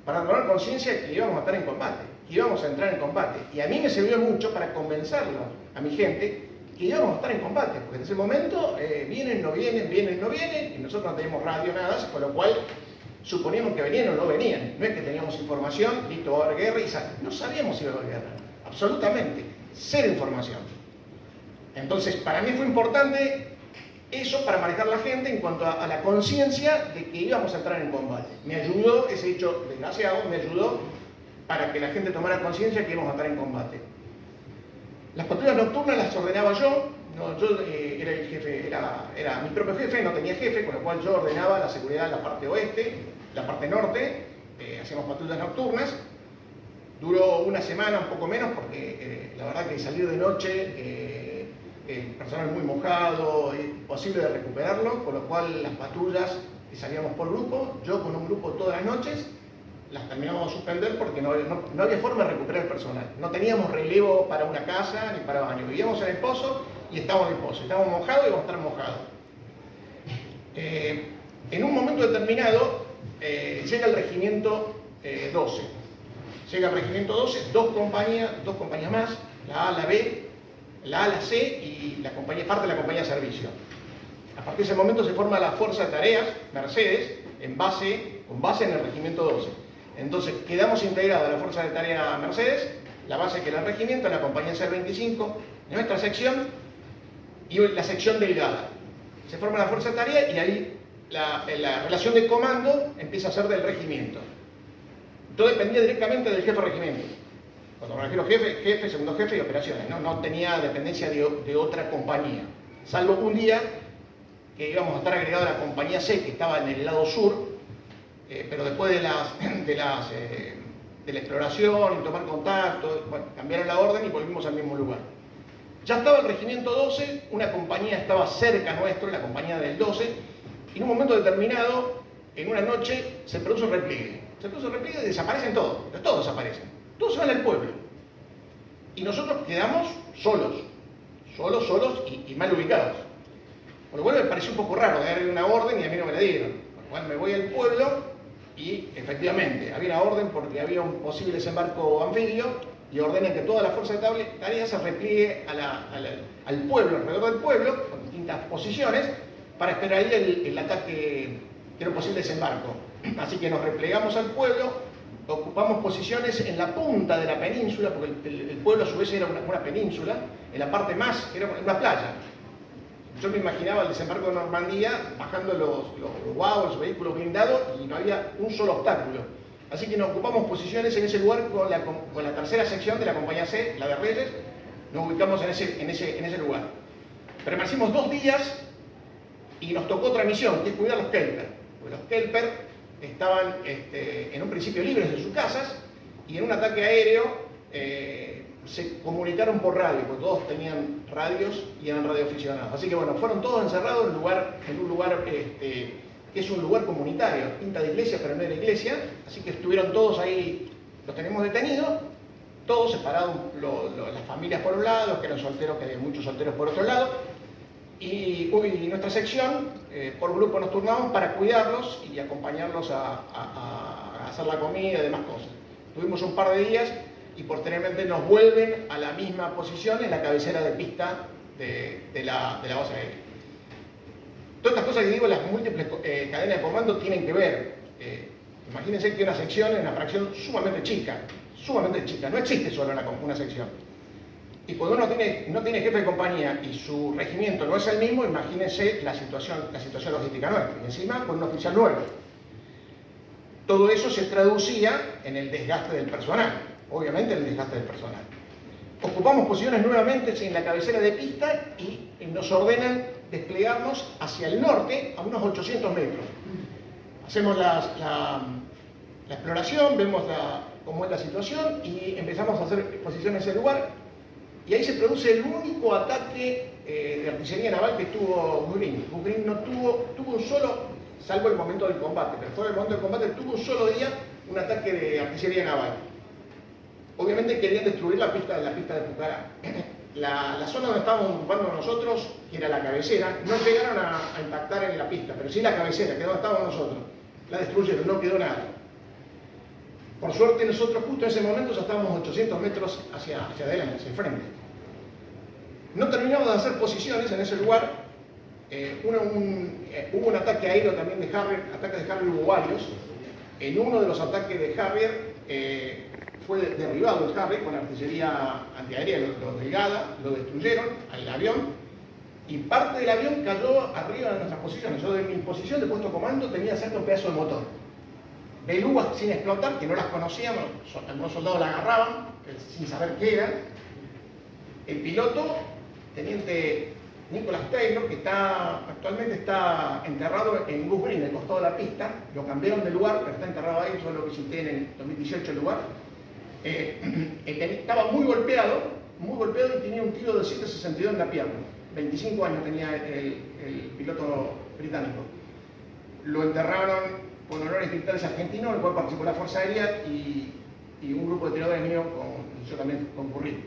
para tomar conciencia de que íbamos a estar en combate, que íbamos a entrar en combate. Y a mí me sirvió mucho para convencerlo a mi gente que íbamos a estar en combate, porque en ese momento vienen, no vienen, vienen, no vienen, y nosotros no teníamos radio, nada, con lo cual suponíamos que venían o no venían. No es que teníamos información, listo, va a haber guerra, y no sabíamos si iba a haber guerra, absolutamente, cero información. Entonces, para mí fue importante eso para manejar la gente en cuanto a la conciencia de que íbamos a entrar en combate. Me ayudó, ese hecho desgraciado, me ayudó para que la gente tomara conciencia que íbamos a entrar en combate. Las patrullas nocturnas las ordenaba yo, yo era el jefe, era mi propio jefe, no tenía jefe, con lo cual yo ordenaba la seguridad en la parte oeste, la parte norte, hacíamos patrullas nocturnas. Duró una semana, un poco menos, porque la verdad que salir de noche, el personal muy mojado, imposible de recuperarlo, con lo cual las patrullas que salíamos por grupo, yo con un grupo todas las noches, las terminamos de suspender porque no había forma de recuperar el personal. No teníamos relevo para una casa ni para baño. Vivíamos en el pozo y estábamos en el pozo. Estábamos mojados y íbamos a estar mojados. En un momento determinado llega el regimiento 12. Llega el regimiento 12, dos compañías más, la A, la B, la A, la C y parte de la compañía de servicio. A partir de ese momento se forma la Fuerza de Tareas Mercedes con base en el regimiento 12. Entonces quedamos integrados a la Fuerza de Tarea Mercedes, la base que era el regimiento, la compañía C25, nuestra sección y la sección delgada. Se forma la Fuerza de Tarea y ahí la relación de comando empieza a ser del regimiento. Todo dependía directamente del jefe de regimiento. Cuando me refiero jefe, segundo jefe y operaciones, no tenía dependencia de otra compañía. Salvo un día que íbamos a estar agregados a la compañía C, que estaba en el lado sur, pero después de la exploración y tomar contacto, bueno, cambiaron la orden y volvimos al mismo lugar. Ya estaba el regimiento 12, una compañía estaba cerca nuestro, la compañía del 12, y en un momento determinado, en una noche, se produce un repliegue. Se produce un repliegue y desaparecen todos desaparecen. Todos se van al pueblo. Y nosotros quedamos solos y mal ubicados. Por lo cual me pareció un poco raro darle una orden y a mí no me la dieron. Por lo cual me voy al pueblo y efectivamente había una orden porque había un posible desembarco anfibio y ordenan que toda la fuerza de tareas se repliegue al pueblo, alrededor del pueblo, con distintas posiciones, para esperar ahí el ataque, que era un posible desembarco. Así que nos replegamos al pueblo, ocupamos posiciones en la punta de la península, porque el pueblo a su vez era una península, en la parte más, era una playa. Yo me imaginaba el desembarco de Normandía bajando los guaos, los vehículos blindados y no había un solo obstáculo. Así que nos ocupamos posiciones en ese lugar con la tercera sección de la compañía C, la de Reyes, nos ubicamos en ese lugar. Permanecimos 2 días y nos tocó otra misión, que es cuidar los Kelper. Porque los Kelper estaban en un principio libres de sus casas y en un ataque aéreo se comunicaron por radio, porque todos tenían radios y eran radioaficionados. Así que bueno, fueron todos encerrados en un lugar que es un lugar comunitario, pinta de iglesia, pero no era iglesia, así que estuvieron todos ahí, los tenemos detenidos, todos separados, las familias por un lado, los que eran solteros, que había muchos solteros por otro lado, y nuestra sección, por grupo nos turnamos para cuidarlos y acompañarlos a hacer la comida y demás cosas. Tuvimos un par de días y posteriormente nos vuelven a la misma posición en la cabecera de pista de la base aérea. Todas estas cosas que digo, las múltiples cadenas de comando tienen que ver. Imagínense que una sección es una fracción sumamente chica, no existe solo una sección. Y cuando uno no tiene jefe de compañía y su regimiento no es el mismo, imagínense la situación logística nuestra, y encima con un oficial nuevo. Todo eso se traducía en el desgaste del personal. Obviamente el desgaste del personal. Ocupamos posiciones nuevamente en la cabecera de pista y nos ordenan desplegarnos hacia el norte a unos 800 metros. Hacemos la exploración, vemos cómo es la situación y empezamos a hacer posiciones en ese lugar. Y ahí se produce el único ataque de artillería naval que tuvo Bukrin. Bukrin no tuvo un solo, salvo el momento del combate, pero fuera del momento del combate tuvo un solo día un ataque de artillería naval. Obviamente querían destruir la pista de Pucará. La zona donde estábamos ocupando nosotros, que era la cabecera, no llegaron a impactar en la pista, pero sí la cabecera, que es donde estábamos nosotros. La destruyeron, no quedó nada. Por suerte nosotros justo en ese momento ya estábamos 800 metros hacia adelante, hacia el frente. No terminamos de hacer posiciones en ese lugar. Hubo un ataque aéreo también de Harrier, ataques de Harrier hubo varios. En uno de los ataques de Harrier fue derribado el Harrier con artillería antiaérea, los Delgada, lo destruyeron, al avión, y parte del avión cayó arriba de nuestras posiciones. Yo de mi posición de puesto comando tenía cerca un pedazo de motor. Belugas sin explotar, que no las conocíamos, algunos soldados la agarraban, sin saber qué eran. El piloto, teniente Nicholas Taylor, que actualmente está enterrado en Goose Green, en el costado de la pista, lo cambiaron de lugar, pero está enterrado ahí, yo lo visité en el 2018 el lugar. Estaba muy golpeado y tenía un tiro de 7.62 en la pierna. 25 años tenía el piloto británico. Lo enterraron con honores militares argentinos, en el cual participó la Fuerza Aérea y un grupo de tiradores míos, yo también concurrí.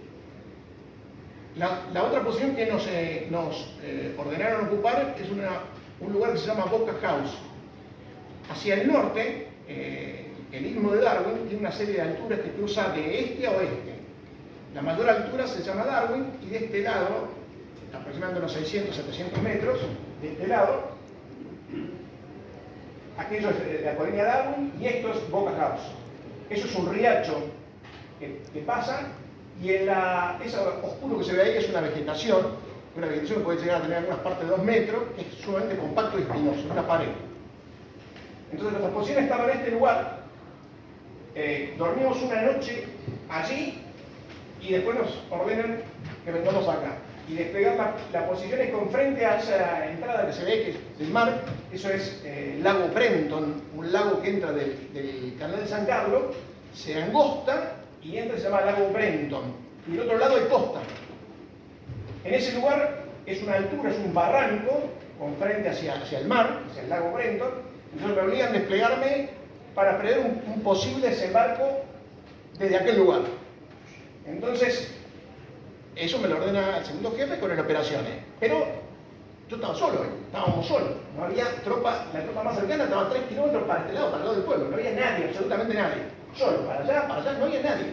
La otra posición que nos ordenaron ocupar es un lugar que se llama Boca House. Hacia el norte, el istmo de Darwin tiene una serie de alturas que cruza de este a oeste. La mayor altura se llama Darwin y de este lado, aproximadamente unos 600, 700 metros, de este lado, aquello es la colonia Darwin y esto es Boca House. Eso es un riacho que pasa y eso oscuro que se ve ahí es una vegetación que puede llegar a tener algunas partes de 2 metros, que es sumamente compacto y espinoso, es una pared. Entonces nuestras posiciones estaban en este lugar, dormimos una noche allí y después nos ordenan que vengamos acá. Y despegar la posición es con frente a esa entrada que se ve, que es del mar, eso es el lago Brenton, un lago que entra del canal de San Carlos, se angosta y entra y se llama lago Brenton. Y del otro lado hay costa. En ese lugar es una altura, es un barranco, con frente hacia el mar, hacia el lago Brenton. Entonces me obligan a desplegarme para prever un posible desembarco desde aquel lugar. Entonces, eso me lo ordena el segundo jefe con las operaciones. Pero yo estaba solo, estábamos solos. No había tropa, la tropa más cercana estaba a 3 kilómetros para este lado, para el lado del pueblo. No había nadie, absolutamente nadie. Solo, para allá, no había nadie.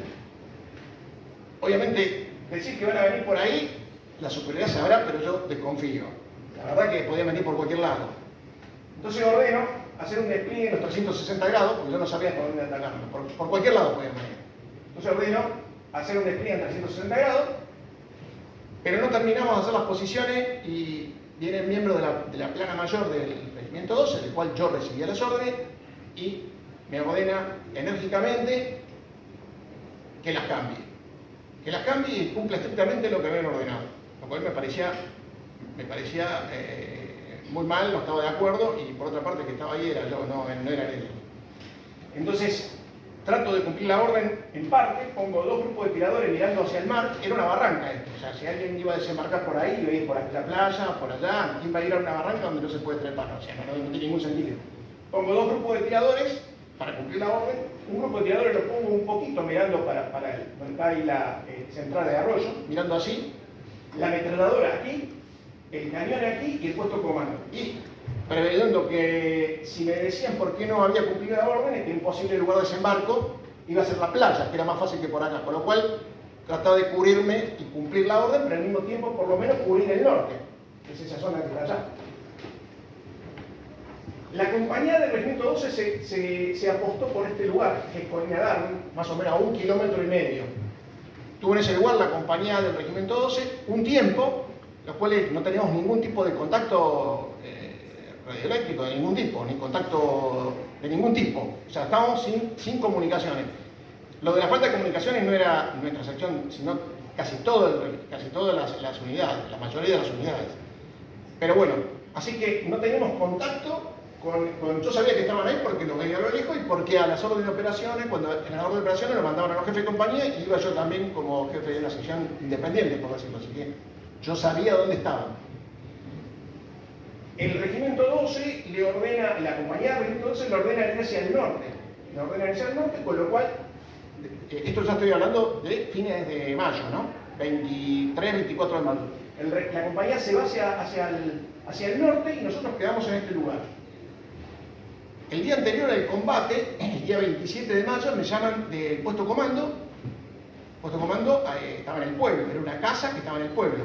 Obviamente, decir que van a venir por ahí, la superioridad sabrá, pero yo desconfío. La verdad que podían venir por cualquier lado. Entonces ordeno hacer un despliegue en los 360 grados, porque yo no sabía por dónde atacarme. Por cualquier lado podían venir. Entonces ordeno hacer un despliegue en 360 grados, pero no terminamos de hacer las posiciones y viene el miembro de la plana mayor del regimiento 12, del cual yo recibía las órdenes, y me ordena enérgicamente que las cambie. Que las cambie y cumpla estrictamente lo que me habían ordenado. Lo cual me parecía muy mal, no estaba de acuerdo, y por otra parte que estaba ahí era yo, no eran ellos. Entonces, trato de cumplir la orden en parte, pongo 2 grupos de tiradores mirando hacia el mar, era una barranca esto, o sea, si alguien iba a desembarcar por ahí, iba a ir por la playa, por allá, ¿quién va a ir a una barranca donde no se puede trepar? O sea, no tiene ningún sentido. Pongo 2 grupos de tiradores para cumplir la orden, un grupo de tiradores lo pongo un poquito mirando para donde está ahí la central de arroyo, mirando así, la ametralladora aquí, el cañón aquí y el puesto comando. Y preveyendo que si me decían por qué no había cumplido la orden, que un posible lugar de desembarco iba a ser la playa, que era más fácil que por acá, con lo cual trataba de cubrirme y cumplir la orden, pero al mismo tiempo por lo menos cubrir el norte, que es esa zona que está allá. La compañía del regimiento 12 se apostó por este lugar, que es Colonia Darwin, más o menos a 1,5 kilómetros. Tuvo en ese lugar la compañía del regimiento 12 un tiempo, los cuales no teníamos ningún tipo de contacto radioeléctrico de ningún tipo, ni contacto de ningún tipo. O sea, estábamos sin comunicaciones. Lo de la falta de comunicaciones no era nuestra sección, sino casi todas las unidades, la mayoría de las unidades. Pero bueno, así que no teníamos contacto yo sabía que estaban ahí porque los veía a lo lejos y porque a las órdenes de operaciones, cuando en la orden de operaciones lo mandaban a los jefes de compañía y iba yo también como jefe de una sección independiente, por decirlo así, que yo sabía dónde estaban. El regimiento 12 le ordena, la compañía del regimiento 12 le ordena ir hacia el norte, con lo cual, esto ya estoy hablando de fines de mayo, ¿no? 23, 24 de mayo. La compañía se va hacia el norte y nosotros quedamos en este lugar. El día anterior al combate, el día 27 de mayo, me llaman del puesto comando. El puesto comando estaba en el pueblo, era una casa que estaba en el pueblo.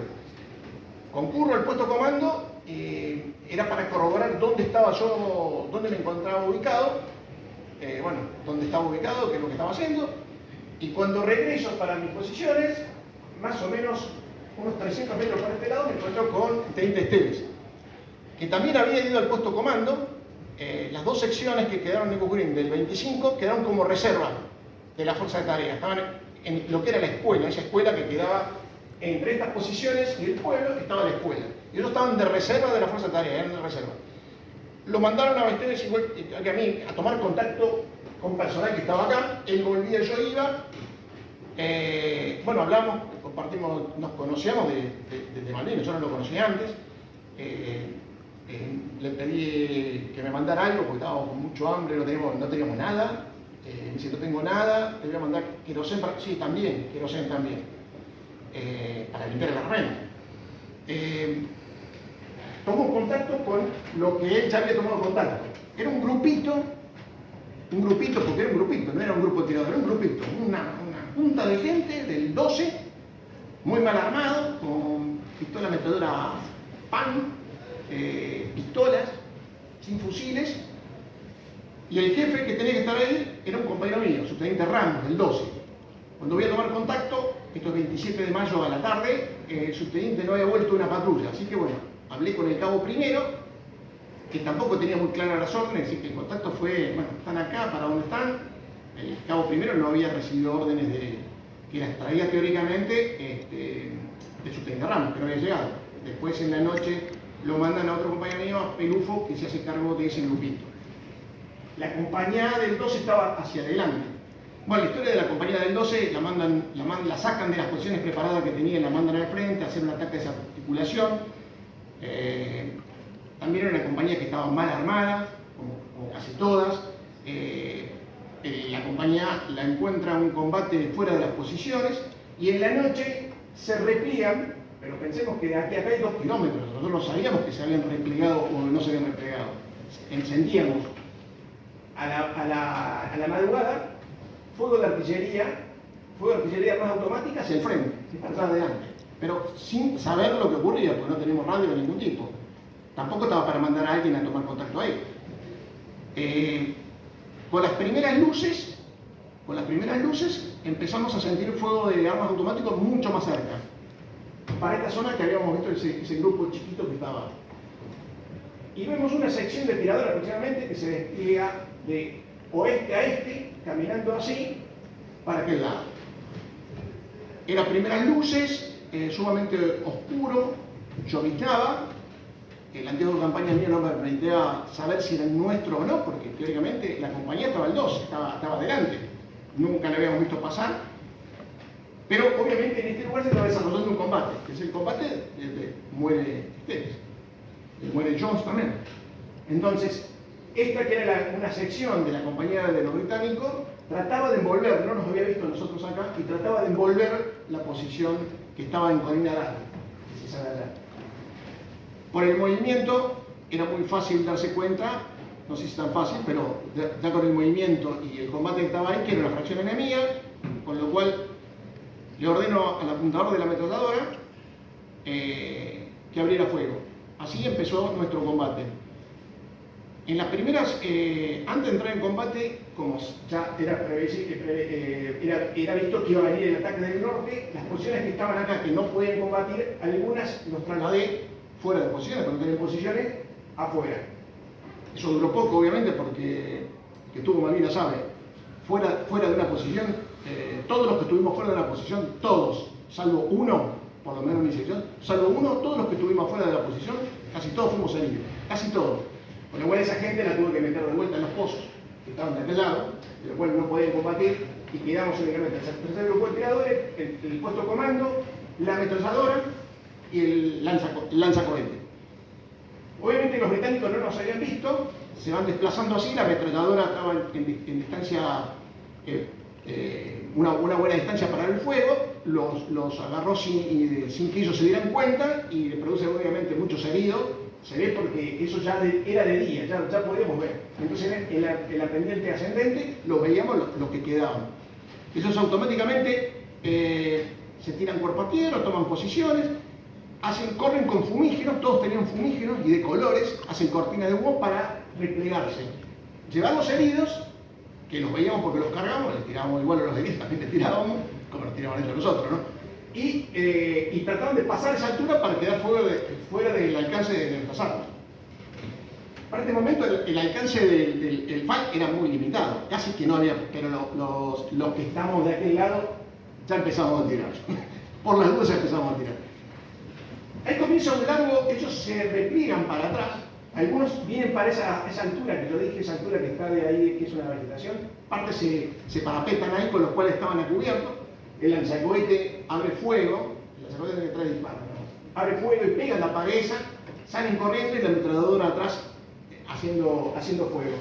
concurro al puesto comando, era para corroborar dónde estaba yo, dónde me encontraba ubicado, dónde estaba ubicado, qué es lo que estaba haciendo, y cuando regreso para mis posiciones, más o menos unos 300 metros para este lado, me encuentro con el teniente Esteves, que también había ido al puesto comando. Las dos secciones que quedaron de Cucurín del 25 quedaron como reserva de la fuerza de tarea, estaban en lo que era la escuela, esa escuela que quedaba entre estas posiciones y el pueblo, estaba la escuela. Y ellos estaban de reserva de la fuerza de tarea, eran de reserva. Lo mandaron a ustedes igual que a mí, a tomar contacto con personal que estaba acá, él volvía, yo iba. Hablamos, compartimos, nos conocíamos de Malvinas, yo no lo conocía antes. Le pedí que me mandara algo porque estábamos con mucho hambre, no teníamos nada. Me dice, no tengo nada, te voy a mandar querosén para... Sí, también, querosén también. Para limpiar las renas. Tomó contacto con lo que él ya había tomado contacto. Era un grupito porque era un grupito, no era un grupo de tiradores, era un grupito, una junta de gente del 12, muy mal armado, con pistola metedora PAN, pistolas, sin fusiles, y el jefe que tenía que estar ahí era un compañero mío, subteniente Ramos, del 12. Cuando voy a tomar contacto, esto es 27 de mayo a la tarde, el subteniente no había vuelto de una patrulla, así que hablé con el cabo primero, que tampoco tenía muy claras las órdenes, así que el contacto fue, están acá, ¿para dónde están? El cabo primero no había recibido órdenes que las traía teóricamente de subteniente Ramos, que no había llegado. Después en la noche lo mandan a otro compañero mío, a Pelufo, que se hace cargo de ese grupito. La compañía del 12 estaba hacia adelante. La historia de la compañía del 12 la sacan de las posiciones preparadas que tenían, la mandan al frente a hacer un ataque de desarticulación. También era una compañía que estaba mal armada, como casi todas. La compañía la encuentra un combate fuera de las posiciones y en la noche se repliegan, pero pensemos que de aquí a acá hay 2 kilómetros. Nosotros no sabíamos que se habían replegado o no se habían replegado. Encendíamos a la madrugada fuego de artillería más automática hacia el frente, hacia adelante, pero sin saber lo que ocurría, porque no tenemos radio de ningún tipo. Tampoco estaba para mandar a alguien a tomar contacto ahí. Con las primeras luces empezamos a sentir fuego de armas automáticas mucho más cerca. Para esta zona que habíamos visto ese grupo chiquito que estaba. Y vemos una sección de tiradores aproximadamente que se despliega de oeste a este, caminando así, para aquel lado. En las primeras luces, sumamente oscuro, lloviznaba. La antigua campaña mía no me permitía saber si era nuestro o no, porque teóricamente la compañía estaba al 12, estaba adelante. Nunca la habíamos visto pasar. Pero obviamente en este lugar se estaba desarrollando un combate, que es el combate donde muere Esteves, muere Jones también. Entonces, esta que era una sección de la compañía de los británicos, trataba de envolver, no nos había visto nosotros acá, y trataba de envolver la posición que estaba en Colina Grande, que se sabe allá. Por el movimiento era muy fácil darse cuenta, no sé si es tan fácil, pero ya con el movimiento y el combate que estaba ahí, que era una fracción enemiga, con lo cual le ordeno al apuntador de la ametralladora que abriera fuego. Así empezó nuestro combate. En las primeras, antes de entrar en combate, como ya era visto que iba a venir el ataque del norte, las posiciones que estaban acá, que no podían combatir, algunas los trasladé fuera de posiciones, porque tenían posiciones afuera. Eso duró poco, obviamente, porque que tuvo Malvinas sabe, fuera de una posición, todos los que estuvimos fuera de una posición, todos, salvo uno, por lo menos en mi sección, salvo uno, todos los que estuvimos fuera de la posición, casi todos fuimos heridos, casi todos. Con lo cual esa gente la tuve que meter de vuelta en los pozos, que estaban de aquel lado, de los cuales no podían combatir, y quedamos únicamente el tercer grupo de tiradores, el puesto comando, la ametralladora y el lanzacohete. Obviamente los británicos no nos habían visto, se van desplazando así, la ametralladora estaba en distancia, una buena distancia para el fuego, los agarró sin que ellos se dieran cuenta y le produce obviamente muchos heridos. Se ve porque eso ya era de día, ya podíamos ver. Entonces en la pendiente ascendente los veíamos los que quedaban. Esos automáticamente se tiran cuerpo a tierra, toman posiciones corren con fumígenos, todos tenían fumígenos y de colores, hacen cortinas de humo para replegarse. Llevar los heridos, que los veíamos porque los cargamos, les tirábamos igual a los heridos, también les tirábamos, como nos tiraban ellos a nosotros, ¿no? Y trataban de pasar esa altura para quedar fuera del alcance de nuestras armas. Para este momento el alcance del FAL era muy limitado, casi que no había, pero los que estamos de aquel lado ya empezamos a tirar. Por las dudas empezamos a tirar. Al comienzo del largo, ellos se repliegan para atrás. Algunos vienen para esa altura que yo dije, esa altura que está de ahí, que es una vegetación. Parte se parapetan ahí, con los cuales estaban a cubierto. El lanzacohete abre fuego, el lanzacohete que trae disparo, ¿no? Abre fuego y pega la paguesa, salen corriendo y la ametralladora atrás haciendo fuego.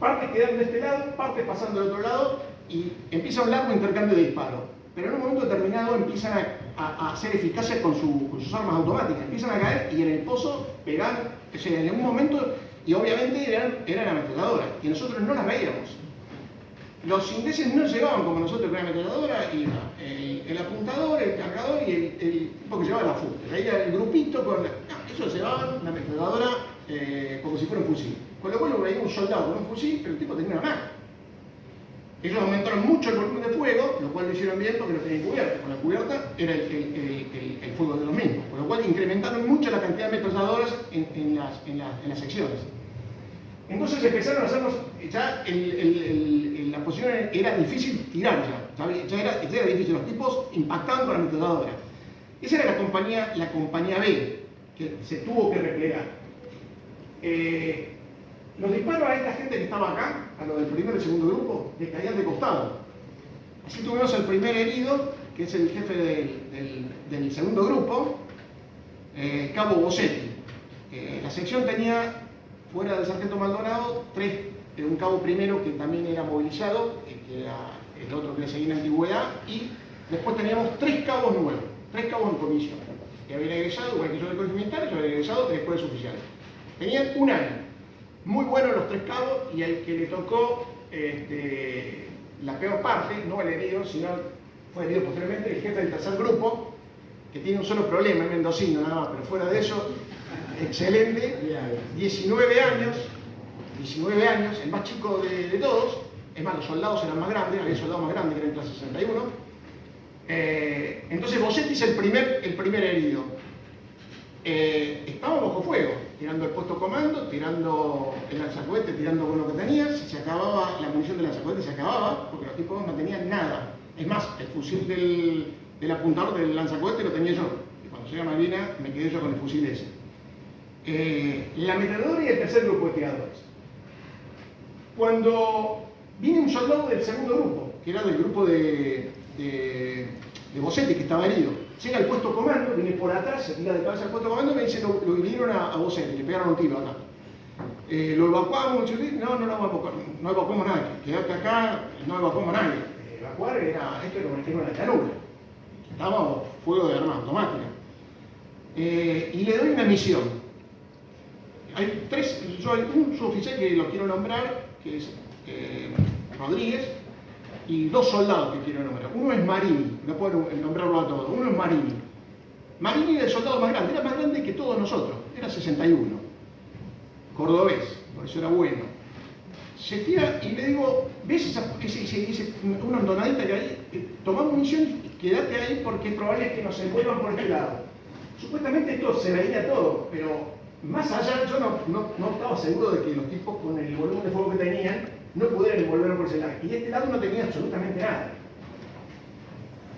Partes quedan de este lado, partes pasando del otro lado y empieza un largo intercambio de disparos. Pero en un momento determinado empiezan a hacer eficacia con sus armas automáticas, empiezan a caer y en el pozo pegar, o sea, en un momento, y obviamente eran ametralladoras, y nosotros no las veíamos. Los ingleses no llegaban como nosotros con la ametralladora, y el apuntador, el cargador y el tipo que llevaba la fuste. Veía el grupito con ellos llevaban la ametralladora como si fuera un fusil. Con lo cual veía un soldado con un fusil, pero el tipo tenía una mano. Ellos aumentaron mucho el volumen de fuego, lo cual lo hicieron bien porque lo tenían cubierto. Con la cubierta era el fuego de los mismos, con lo cual incrementaron mucho la cantidad de ametralladoras en las secciones. Entonces empezaron a hacernos, ya la posición era difícil tirar ya era difícil, los tipos impactaban con la ametralladora. Esa era la compañía B, que se tuvo que replegar. Los disparos a esta gente que estaba acá, a los del primer y segundo grupo, les caían de costado. Así tuvimos el primer herido, que es el jefe del segundo grupo, Cabo Bossetti. La sección tenía, fuera del sargento Maldonado, un cabo primero que también era movilizado, que era el otro que le seguía en antigüedad, y después teníamos 3 cabos nuevos, 3 cabos en comisión, que habían egresado, igual que yo de colegio militar, yo había egresado después de oficiales. Tenían un año. Muy buenos los 3 cabos, y al que le tocó la peor parte, no el herido, sino fue herido posteriormente, el jefe del tercer grupo, que tiene un solo problema, es mendocino nada más, pero fuera de eso, excelente, 19 años, el más chico de todos, es más, los soldados eran más grandes, había soldados más grandes que eran en clase 61. Entonces Bossetti es el primer herido. Estábamos bajo fuego, tirando el puesto comando, tirando el lanzacohete, tirando con lo que tenía. Si se acababa, la munición del lanzacohete se acababa, porque los tipos no tenían nada. Es más, el fusil del apuntador del lanzacohete lo tenía yo. Y cuando llegué a Malvinas me quedé yo con el fusil ese. La ametralladora y el tercer grupo de tiradores. Cuando viene un soldado del segundo grupo, que era del grupo de Bossetti, que estaba herido, llega al puesto comando, viene por atrás, se tira de cabeza al puesto comando y me dice, lo hirieron a Bossetti, le pegaron un tiro acá. Lo evacuamos, no evacuamos a nadie, quedate acá, no evacuamos a nadie. Evacuar era esto que metieron en la llanura. Estábamos fuego de armas automáticas. Y le doy una misión. Hay un suboficial que lo quiero nombrar, que es Rodríguez, y 2 soldados que quiero nombrar. Uno es Marini, no puedo nombrarlo a todos. Uno es Marini. Marini era el soldado más grande, era más grande que todos nosotros, era 61. Cordobés, por eso era bueno. Se tira y le digo, ¿ves una hondonadita que hay? Toma munición y quédate ahí porque es probable que nos envuelvan por este lado. Supuestamente esto se veía todo, pero más allá yo no estaba seguro de que los tipos con el volumen de fuego que tenían no pudieran envolverlo por ese lado. Y de este lado no tenía absolutamente nada.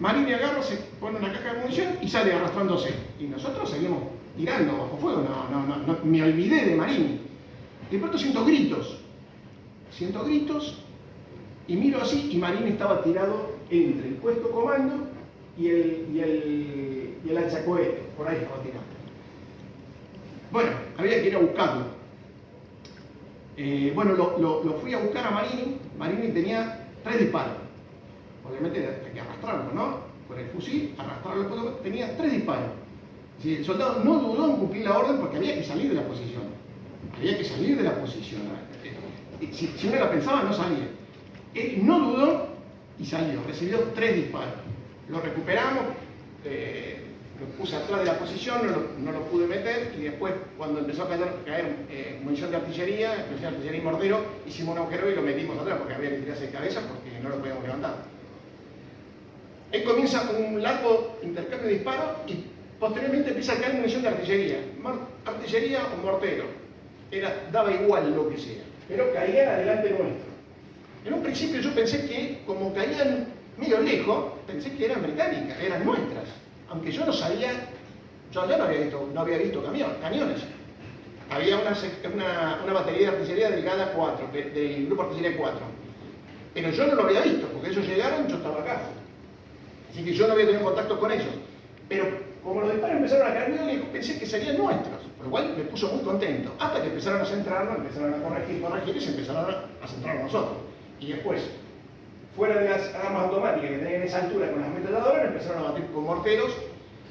Marini agarra, se pone una caja de munición y sale arrastrándose. Y nosotros seguimos tirando bajo fuego, no me olvidé de Marini. De pronto siento gritos y miro así y Marini estaba tirado entre el puesto comando y el lanzacohete, por ahí estaba tirado. Bueno, había que ir a buscarlo. Lo fui a buscar a Marini. Marini tenía 3 disparos. Obviamente hay que arrastrarlo, ¿no? Con el fusil, arrastrarlo, tenía 3 disparos. Si el soldado no dudó en cumplir la orden porque había que salir de la posición. Si uno la pensaba, no salía. Él no dudó y salió. Recibió 3 disparos. Lo recuperamos. lo puse atrás de la posición, no lo pude meter, y después cuando empezó a caer munición de artillería y mortero, hicimos un agujero y lo metimos atrás porque había que tirarse de cabeza porque no lo podíamos levantar. Ahí comienza un largo intercambio de disparos y posteriormente empieza a caer munición de artillería. Artillería o mortero. Daba igual lo que sea, pero caían adelante nuestro. En un principio yo pensé que, como caían medio lejos, pensé que eran británicas, eran nuestras. Aunque yo no sabía, yo allá no había visto cañones. Había una batería de artillería del GADA 4, del grupo artillería 4. Pero yo no lo había visto, porque ellos llegaron, yo estaba acá. Así que yo no había tenido contacto con ellos. Pero como los disparos empezaron a caer medio lejos, pensé que serían nuestros. Por lo cual me puso muy contento. Hasta que empezaron a centrarnos, empezaron a corregir y se empezaron a centrar nosotros. Y después, fuera de las armas automáticas que tenían esa altura con las ametralladoras, empezaron a batir con morteros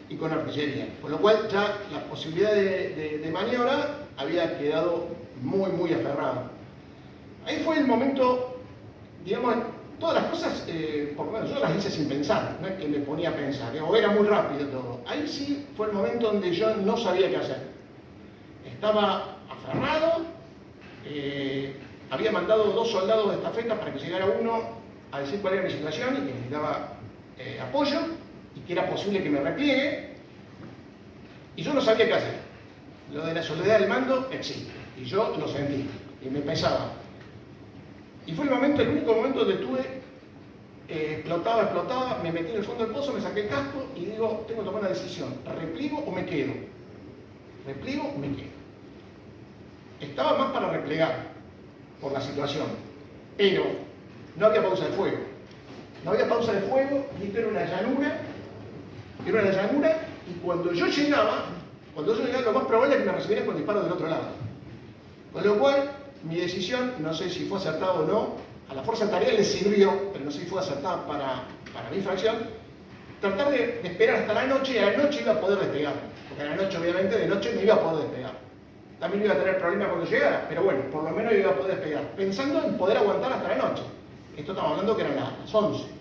y con artillería. Por lo cual ya la posibilidad de maniobra había quedado muy, muy aferrada. Ahí fue el momento, digamos, todas las cosas, por lo menos yo las hice sin pensar, no es que me ponía a pensar, o era muy rápido todo. Ahí sí fue el momento donde yo no sabía qué hacer. Estaba aferrado, había mandado 2 soldados de estafeta para que llegara uno a decir cuál era mi situación y que necesitaba apoyo y que era posible que me repliegue, y yo no sabía qué hacer. Lo de la soledad del mando existe, y yo lo sentí, y me pesaba. Y fue el único momento donde tuve, explotaba, me metí en el fondo del pozo, me saqué el casco y digo, tengo que tomar una decisión, ¿repliego o me quedo? ¿Repliego o me quedo? Estaba más para replegar, por la situación, pero no había pausa de fuego. No había pausa de fuego y esto era una llanura, y cuando yo llegaba, lo más probable es que me recibieran con disparos del otro lado. Con lo cual, mi decisión, no sé si fue acertada o no, a la fuerza tarea le sirvió, pero no sé si fue acertada para mi fracción, tratar de esperar hasta la noche, y a la noche iba a poder despegar, porque a la noche, obviamente, de noche no iba a poder despegar. También iba a tener problemas cuando llegara, pero bueno, por lo menos iba a poder despegar, pensando en poder aguantar hasta la noche. Esto estamos hablando que eran las 11.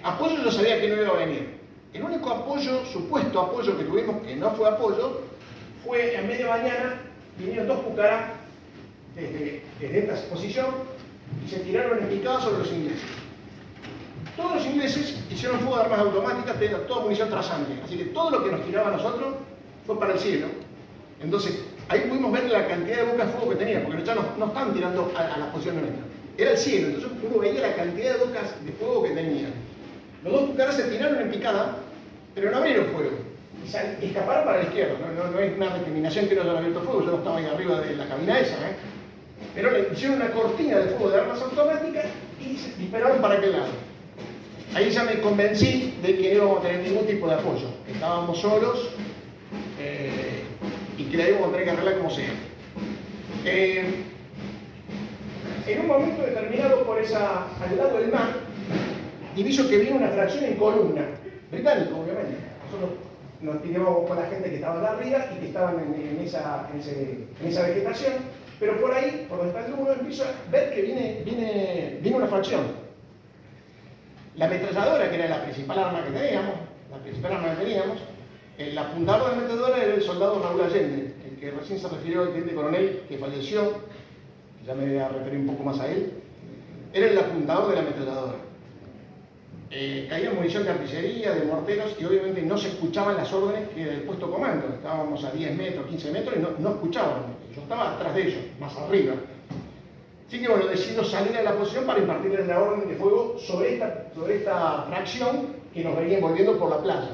Apoyo yo sabía que no iba a venir. El único apoyo, supuesto apoyo que tuvimos, que no fue apoyo, fue en media mañana, vinieron 2 pucaras desde esta posición y se tiraron en picada sobre los ingleses. Todos los ingleses hicieron fuego de armas automáticas, tenían toda munición trasante, así que todo lo que nos tiraba a nosotros fue para el cielo. Entonces, ahí pudimos ver la cantidad de bocas de fuego que tenía, porque ya no estaban tirando a la posición nuestra. Era el cielo, entonces uno veía la cantidad de bocas de fuego que tenía. Los 2 pucaras se tiraron en picada, pero no abrieron fuego. Y escaparon para la izquierda. No es una recriminación que no hayan abierto fuego, yo no estaba ahí arriba de la cabina esa, Pero le hicieron una cortina de fuego de armas automáticas y se dispararon para aquel lado. Ahí ya me convencí de que no íbamos a tener ningún tipo de apoyo. Estábamos solos y que la íbamos a tener que arreglar como sea. En un momento determinado al lado del mar, diviso que viene una fracción en columna, británico obviamente. Nosotros nos tiramos con la gente que estaba allá arriba y que estaban en esa vegetación, pero por ahí, por donde está el uno, empiezo a ver que viene una fracción. La ametralladora, que era la principal arma que teníamos, el apuntador de la ametralladora era el soldado Raúl Allende, el que recién se refirió al teniente coronel que falleció, ya me voy a referir un poco más a él, era el apuntador de la ametralladora. Caía munición de artillería, de morteros, y obviamente no se escuchaban las órdenes que del puesto comando. Estábamos a 10 metros, 15 metros y no escuchaban. Yo estaba atrás de ellos, más arriba. Así que bueno, decido salir a la posición para impartirles la orden de fuego sobre esta fracción que nos venía envolviendo por la playa.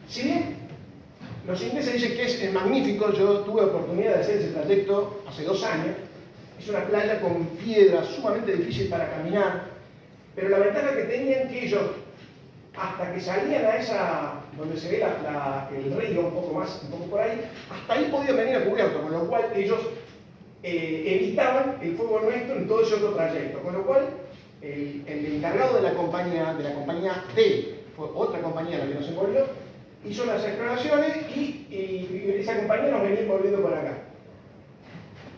Si bien los ingleses dicen que es magnífico, yo tuve oportunidad de hacer ese trayecto hace 2 años. Es una playa con piedras, sumamente difícil para caminar, pero la ventaja que tenían que ellos, hasta que salían a esa, donde se ve el río un poco por ahí, hasta ahí podían venir a cubierto, con lo cual ellos evitaban el fuego nuestro en todo ese otro trayecto, con lo cual el encargado de la compañía D, fue otra compañía la que nos envolvió, hizo las exploraciones y esa compañía nos venía envolviendo por acá.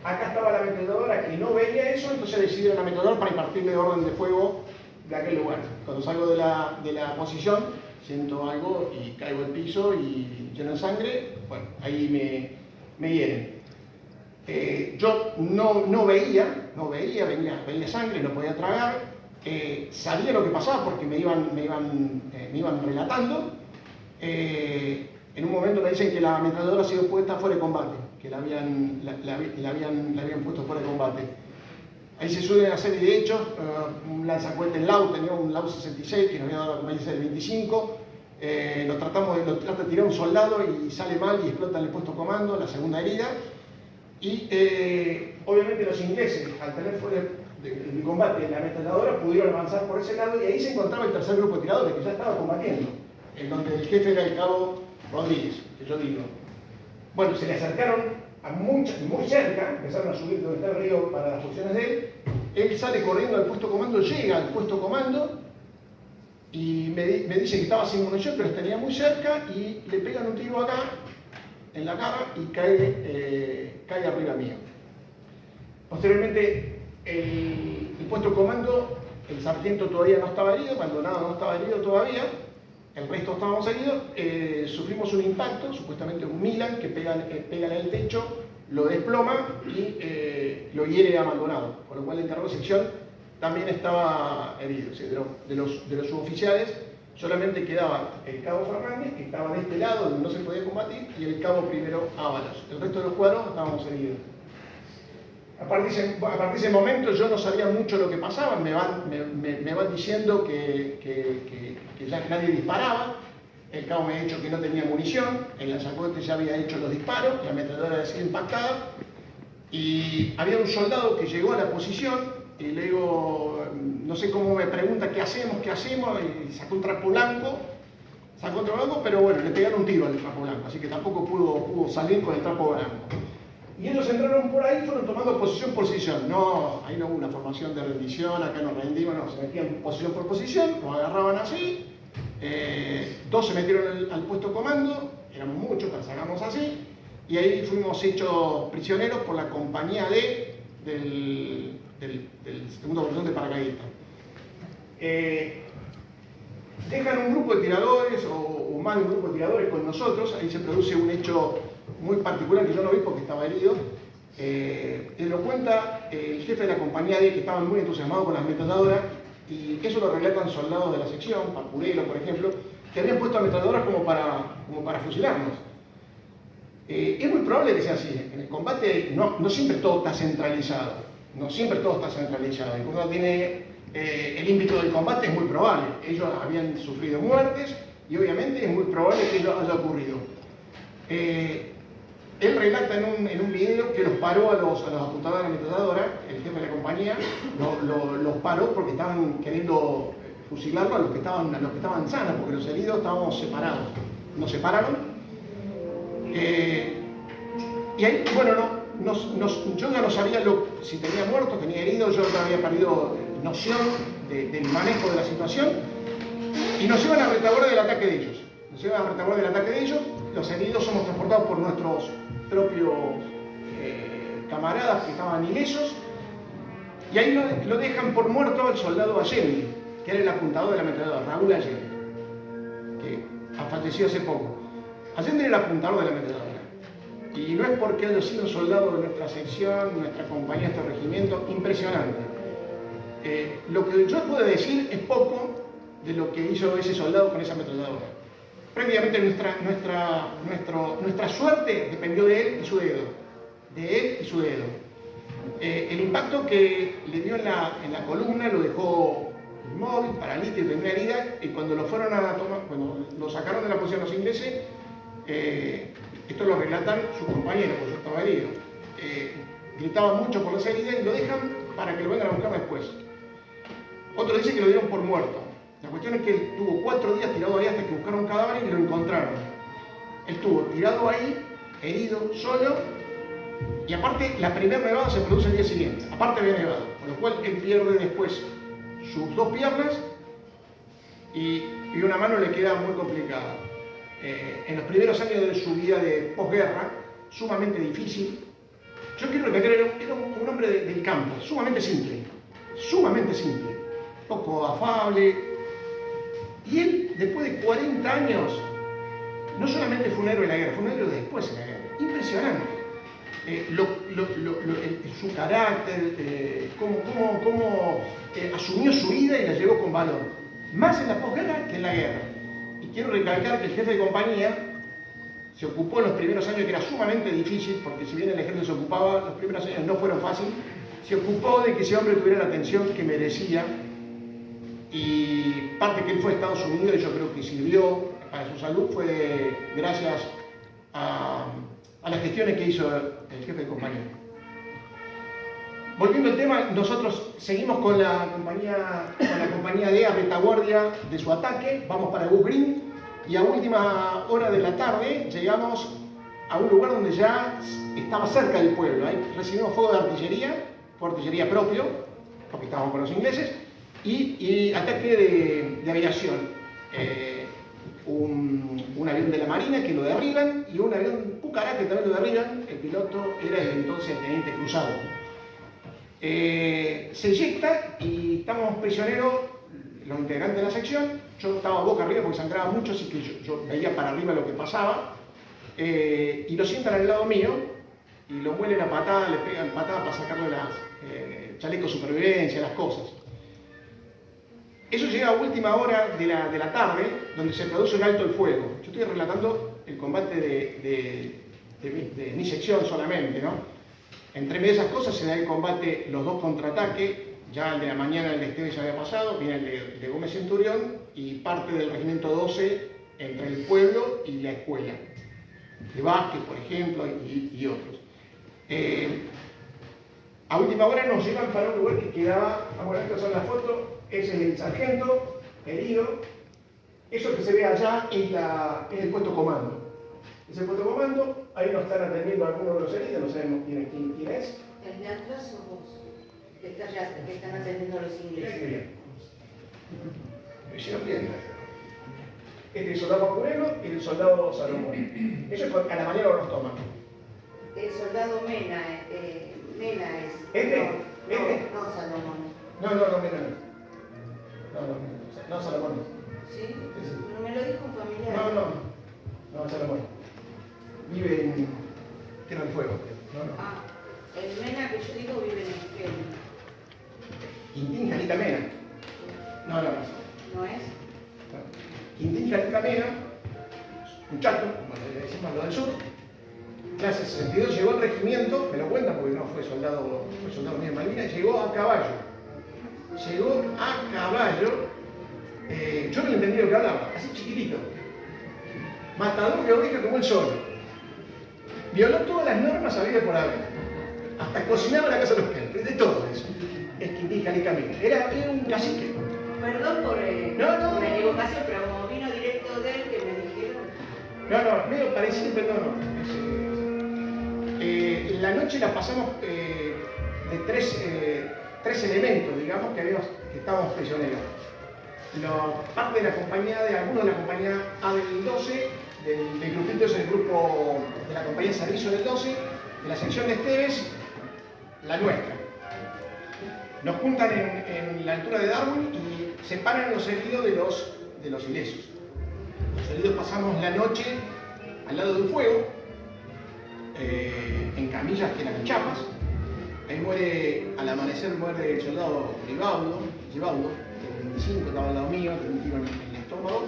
Acá estaba la ametralladora que no veía eso, entonces decidieron la ametralladora para impartirle orden de fuego de aquel lugar. Cuando salgo de la posición, siento algo y caigo al piso y lleno de sangre, bueno, ahí me hieren. Yo no veía, veía sangre, no podía tragar, sabía lo que pasaba porque me iban relatando. En un momento me dicen que la ametralladora ha sido puesta fuera de combate, que la habían puesto fuera de combate. Ahí se suele hacer de hechos, un lanzacohetes Lau, tenía un Lau 66 que nos había dado la compañía del 25, lo trata de tirar un soldado y sale mal y explota en el puesto comando, la segunda herida. Y obviamente los ingleses, al tener fuera de combate la ametralladora, pudieron avanzar por ese lado y ahí se encontraba el tercer grupo de tiradores que ya estaba combatiendo, en donde el jefe era el cabo Rodríguez, que yo digo. Bueno, se le acercaron muy cerca, empezaron a subir donde está el río para las posiciones de él sale corriendo al puesto comando, llega al puesto comando y me dice que estaba sin munición, pero tenía muy cerca y le pegan un tiro acá, en la cara y cae arriba mío. Posteriormente, el puesto comando, el sargento todavía no estaba herido, Maldonado no estaba herido todavía, el resto estábamos heridos, sufrimos un impacto, supuestamente un Milan, que pega en el techo, lo desploma y lo hiere a Maldonado, con lo cual el encargado de sección también estaba herido. O sea, de los suboficiales solamente quedaba el cabo Fernández, que estaba de este lado, donde no se podía combatir, y el cabo primero Ábalos. El resto de los cuadros estábamos heridos. A partir de ese momento yo no sabía mucho lo que pasaba, me van diciendo que ya nadie disparaba, el cabo me ha dicho que no tenía munición, el lanzacohetes ya había hecho los disparos, la ametralladora había sido impactada, y había un soldado que llegó a la posición, y le digo, no sé cómo me pregunta qué hacemos, y sacó un trapo blanco, pero bueno, le pegaron un tiro al trapo blanco, así que tampoco pudo salir con el trapo blanco. Y ellos entraron por ahí, fueron tomando posición por posición. No, ahí no hubo una formación de rendición, acá nos rendimos, no, se metían posición por posición, nos agarraban así, dos se metieron al puesto comando, éramos muchos, sacamos así, y ahí fuimos hechos prisioneros por la compañía D del segundo batallón de paracaidistas. Dejan un grupo de tiradores o más de un grupo de tiradores con nosotros, ahí se produce un hecho muy particular que yo no vi porque estaba herido. Lo cuenta el jefe de la compañía D, que estaban muy entusiasmados con las ametralladoras, y eso lo relatan soldados de la sección, Parcurelo por ejemplo, que habían puesto ametralladoras como para fusilarnos. Es muy probable que sea así. En el combate no siempre todo está centralizado. No siempre todo está centralizado. Y cuando uno tiene el ímpetu del combate es muy probable. Ellos habían sufrido muertes y obviamente es muy probable que ello haya ocurrido. Él relata en un video que los paró a los apuntadores de la ametralladora, el jefe de la compañía, los paró porque estaban queriendo fusilarlo a los que estaban sanos, porque los heridos estábamos separados. Nos separaron. Y ahí, bueno, yo ya no sabía si tenía muerto, tenía herido, yo ya había perdido noción del manejo de la situación, y nos iban a retaguardia del ataque de ellos. Los heridos somos transportados por nuestros propios camaradas que estaban ilesos, y ahí lo dejan por muerto al soldado Allende, que era el apuntador de la ametralladora, Raúl Allende, que falleció hace poco. Allende era el apuntador de la ametralladora. Y no es porque haya sido un soldado de nuestra sección, nuestra compañía, este regimiento, impresionante. Lo que yo puedo decir es poco de lo que hizo ese soldado con esa ametralladora. Prácticamente nuestra suerte dependió de él y su dedo. El impacto que le dio en la columna lo dejó inmóvil, paralítico, de una herida, y cuando lo fueron a tomar, cuando lo sacaron de la posición los ingleses, esto lo relatan sus compañeros, porque yo estaba herido. Gritaban mucho por las heridas y lo dejan para que lo vengan a buscar después. Otro dice que lo dieron por muerto. La cuestión es que él estuvo 4 días tirado ahí hasta que buscaron un cadáver y lo encontraron. Él estuvo tirado ahí, herido, solo, y aparte la primera nevada se produce el día siguiente. Aparte había nevado, con lo cual él pierde después sus 2 piernas y una mano le queda muy complicada. En los primeros años de su vida de posguerra, sumamente difícil. Yo quiero recalcar, era un hombre del campo, sumamente simple, poco afable. Y él después de 40 años, no solamente fue un héroe de la guerra, fue un héroe después de la guerra. Impresionante. Su carácter, cómo asumió su vida y la llevó con valor. Más en la posguerra que en la guerra. Y quiero recalcar que el jefe de compañía se ocupó en los primeros años, que era sumamente difícil, porque si bien el ejército se ocupaba, los primeros años no fueron fáciles, se ocupó de que ese hombre tuviera la atención que merecía. Y parte que él fue a Estados Unidos y yo creo que sirvió para su salud fue gracias a las gestiones que hizo el jefe de compañía. Volviendo al tema, nosotros seguimos con la compañía D a retaguardia de su ataque, vamos para Goose Green y a última hora de la tarde llegamos a un lugar donde ya estaba cerca del pueblo. Ahí recibimos fuego de artillería, fue artillería propio, porque estábamos con los ingleses, y ataque de aviación. Un avión de la Marina que lo derriban y un avión Pucará que también lo derriban. El piloto era el entonces teniente Cruzado. Se eyecta y estamos prisioneros, los integrantes de la sección. Yo estaba boca arriba porque sangraba mucho, así que yo veía para arriba lo que pasaba. Y lo sientan al lado mío y lo muelen a patadas, le pegan patadas para sacarle las chalecos de supervivencia, las cosas. Eso llega a última hora de la tarde, donde se produce un alto el fuego. Yo estoy relatando el combate de mi sección solamente, ¿no? Entre medio de esas cosas se da el combate, los dos contraataques. Ya el de la mañana el de Esteves ya había pasado, viene el de Gómez Centurión y parte del regimiento 12 entre el pueblo y la escuela. De Vázquez, por ejemplo, y otros. A última hora nos llevan para un lugar que quedaba, bueno, estas son las fotos. Ese es el sargento herido. Eso que se ve allá es el puesto comando. Es el puesto comando. Ahí nos están atendiendo algunos de los heridos, no sabemos quién es. El de atrás sos vos, que están atendiendo a los ingleses. Me hicieron bien. Este es el soldado Pacureno y el soldado Salomón. Ellos a la mañana nos toman. El soldado Mena es. ¿Este? No, Salomón. No, Mena no. No, Salomón. ¿Sí? No me lo dijo un familiar. No, Salomón. Vive en Tierra del Fuego. No. Ah, el Mena que yo digo vive en Esquel. Quintín Jalita Mena. No. ¿No es? Quintín Jalita Mena, muchacho, como le decimos lo del sur, clase 62, llegó al regimiento, me lo cuentan porque no fue soldado mío en Malvinas, llegó a caballo. Yo no entendí lo que hablaba, así chiquitito. Matador de ovejas como él solo. Violó todas las normas habidas por haber. Hasta cocinaba la casa de los clientes, de todo eso. Es Quintín Jalita Mena. Era un cacique. Perdón por la equivocación, pero como vino directo de él que me dijeron. No, medio parecido, pero no. La noche la pasamos de tres elementos, digamos, que estábamos prisioneros. Parte de la compañía, de algunos de la compañía A del 12, del grupito es el grupo de la compañía de servicio del 12, de la sección de Esteves, la nuestra. Nos juntan en la altura de Darwin y separan los heridos de los ilesos. Los heridos pasamos la noche al lado del fuego, en camillas que eran chapas. Ahí al amanecer muere el soldado Givaldo, de 25, estaba al lado mío, tenía un tiro en el estómago.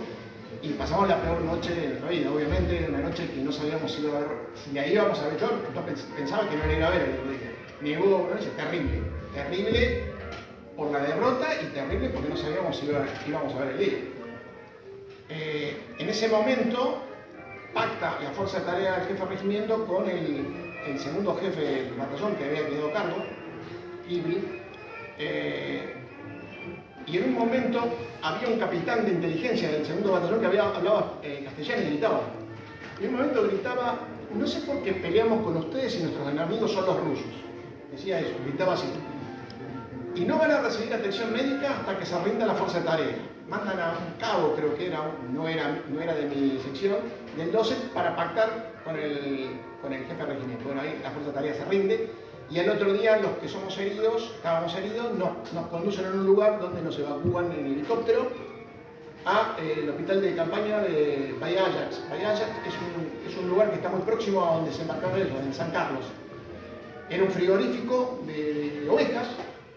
Y pasamos la peor noche de la vida, obviamente, una noche que no sabíamos si ahí íbamos a ver. Yo pensaba que no iba a ver el otro día. Nevó una noche terrible por la derrota y terrible porque no sabíamos si íbamos a ver el día. En ese momento pacta la fuerza de tarea del jefe de regimiento con el segundo jefe del batallón que había quedado a cargo, Ibri. Y en un momento había un capitán de inteligencia del segundo batallón que hablaba castellano y gritaba. Y en un momento gritaba, no sé por qué peleamos con ustedes y nuestros enemigos son los rusos. Decía eso, gritaba así. Y no van a recibir atención médica hasta que se rinda la fuerza de tarea. Mandan a un cabo, creo que no era de mi sección, del 12 para pactar con el jefe de regimiento. Bueno, ahí la fuerza de tarea se rinde. Y al otro día los que estábamos heridos, nos conducen a un lugar donde nos evacúan en helicóptero al hospital de campaña de Bahía Ajax. Bahía Ajax es un lugar que está muy próximo a donde se embarcaron ellos, en San Carlos. Era un frigorífico de ovejas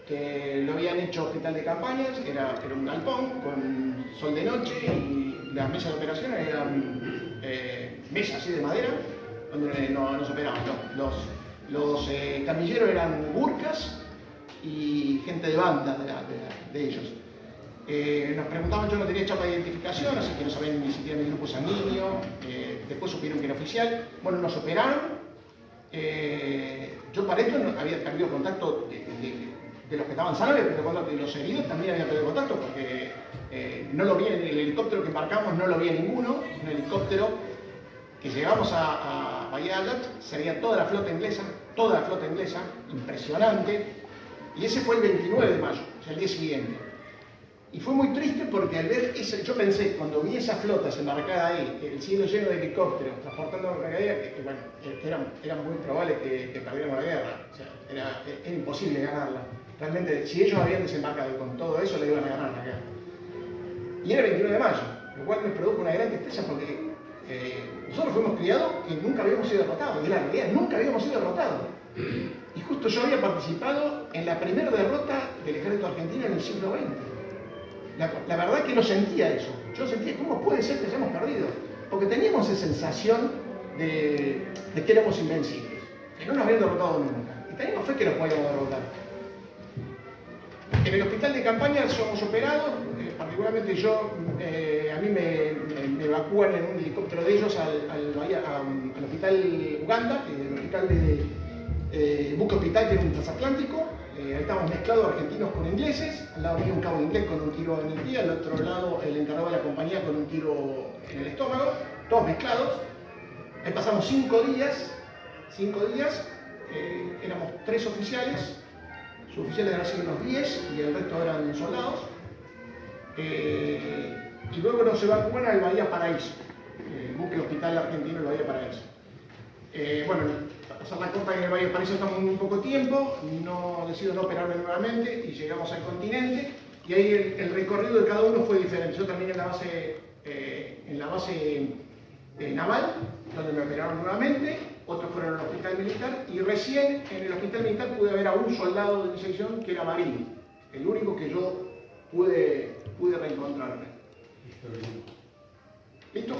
que lo habían hecho hospital de campañas, era un galpón con sol de noche y las mesas de operaciones eran mesas así de madera donde no se operaban. Los camilleros eran burcas y gente de banda de ellos. Nos preguntaban, yo no tenía chapa de identificación, así que no sabían ni siquiera mi grupo sanguíneo. Después supieron que era oficial. Bueno, nos operaron. Yo para esto no había perdido contacto de los que estaban sanos, pero cuando los heridos también había perdido contacto porque no lo vi en el helicóptero que embarcamos, no lo vi en ninguno. Un helicóptero que llegamos a Bahía Ajax, se veía toda la flota inglesa, impresionante. Y ese fue el 29 de mayo, o sea, el día siguiente. Y fue muy triste porque al ver yo pensé, cuando vi esa flota desembarcada ahí, el cielo lleno de helicópteros, transportando mercadería, que bueno, era muy probable que perdiéramos la guerra. O sea, era imposible ganarla. Realmente, si ellos habían desembarcado con todo eso, le iban a ganar la guerra. Y era el 29 de mayo, lo cual me produjo una gran tristeza porque nosotros fuimos criados que nunca habíamos sido derrotados. Y la realidad, nunca habíamos sido derrotados. Y justo yo había participado en la primera derrota del ejército argentino en el siglo XX. La verdad es que no sentía eso. Yo sentía, ¿cómo puede ser que hayamos perdido? Porque teníamos esa sensación de que éramos invencibles, que no nos habían derrotado nunca. Y teníamos fe que nos podíamos derrotar. En el hospital de campaña somos operados, particularmente yo, a mí me evacúan en un helicóptero de ellos al hospital Uganda, el hospital de Buque Hospital, que era un transatlántico. Ahí estábamos mezclados argentinos con ingleses, al lado mío un cabo inglés con un tiro en el pie, al otro lado el encargado de la compañía con un tiro en el estómago, todos mezclados. Ahí pasamos 5 días, éramos 3 oficiales, suboficiales eran sido unos 10 y el resto eran soldados. Y luego nos evacuan al Bahía Paraíso, el buque hospital argentino del Bahía Paraíso. Bueno, para pasar la corta en el Bahía Paraíso estamos muy poco tiempo, decido no operarme nuevamente y llegamos al continente. Y ahí el recorrido de cada uno fue diferente. Yo terminé en la base naval, donde me operaron nuevamente, otros fueron al hospital militar y recién en el hospital militar pude ver a un soldado de mi sección que era Marini, el único que yo pude reencontrarme. ¿Listo?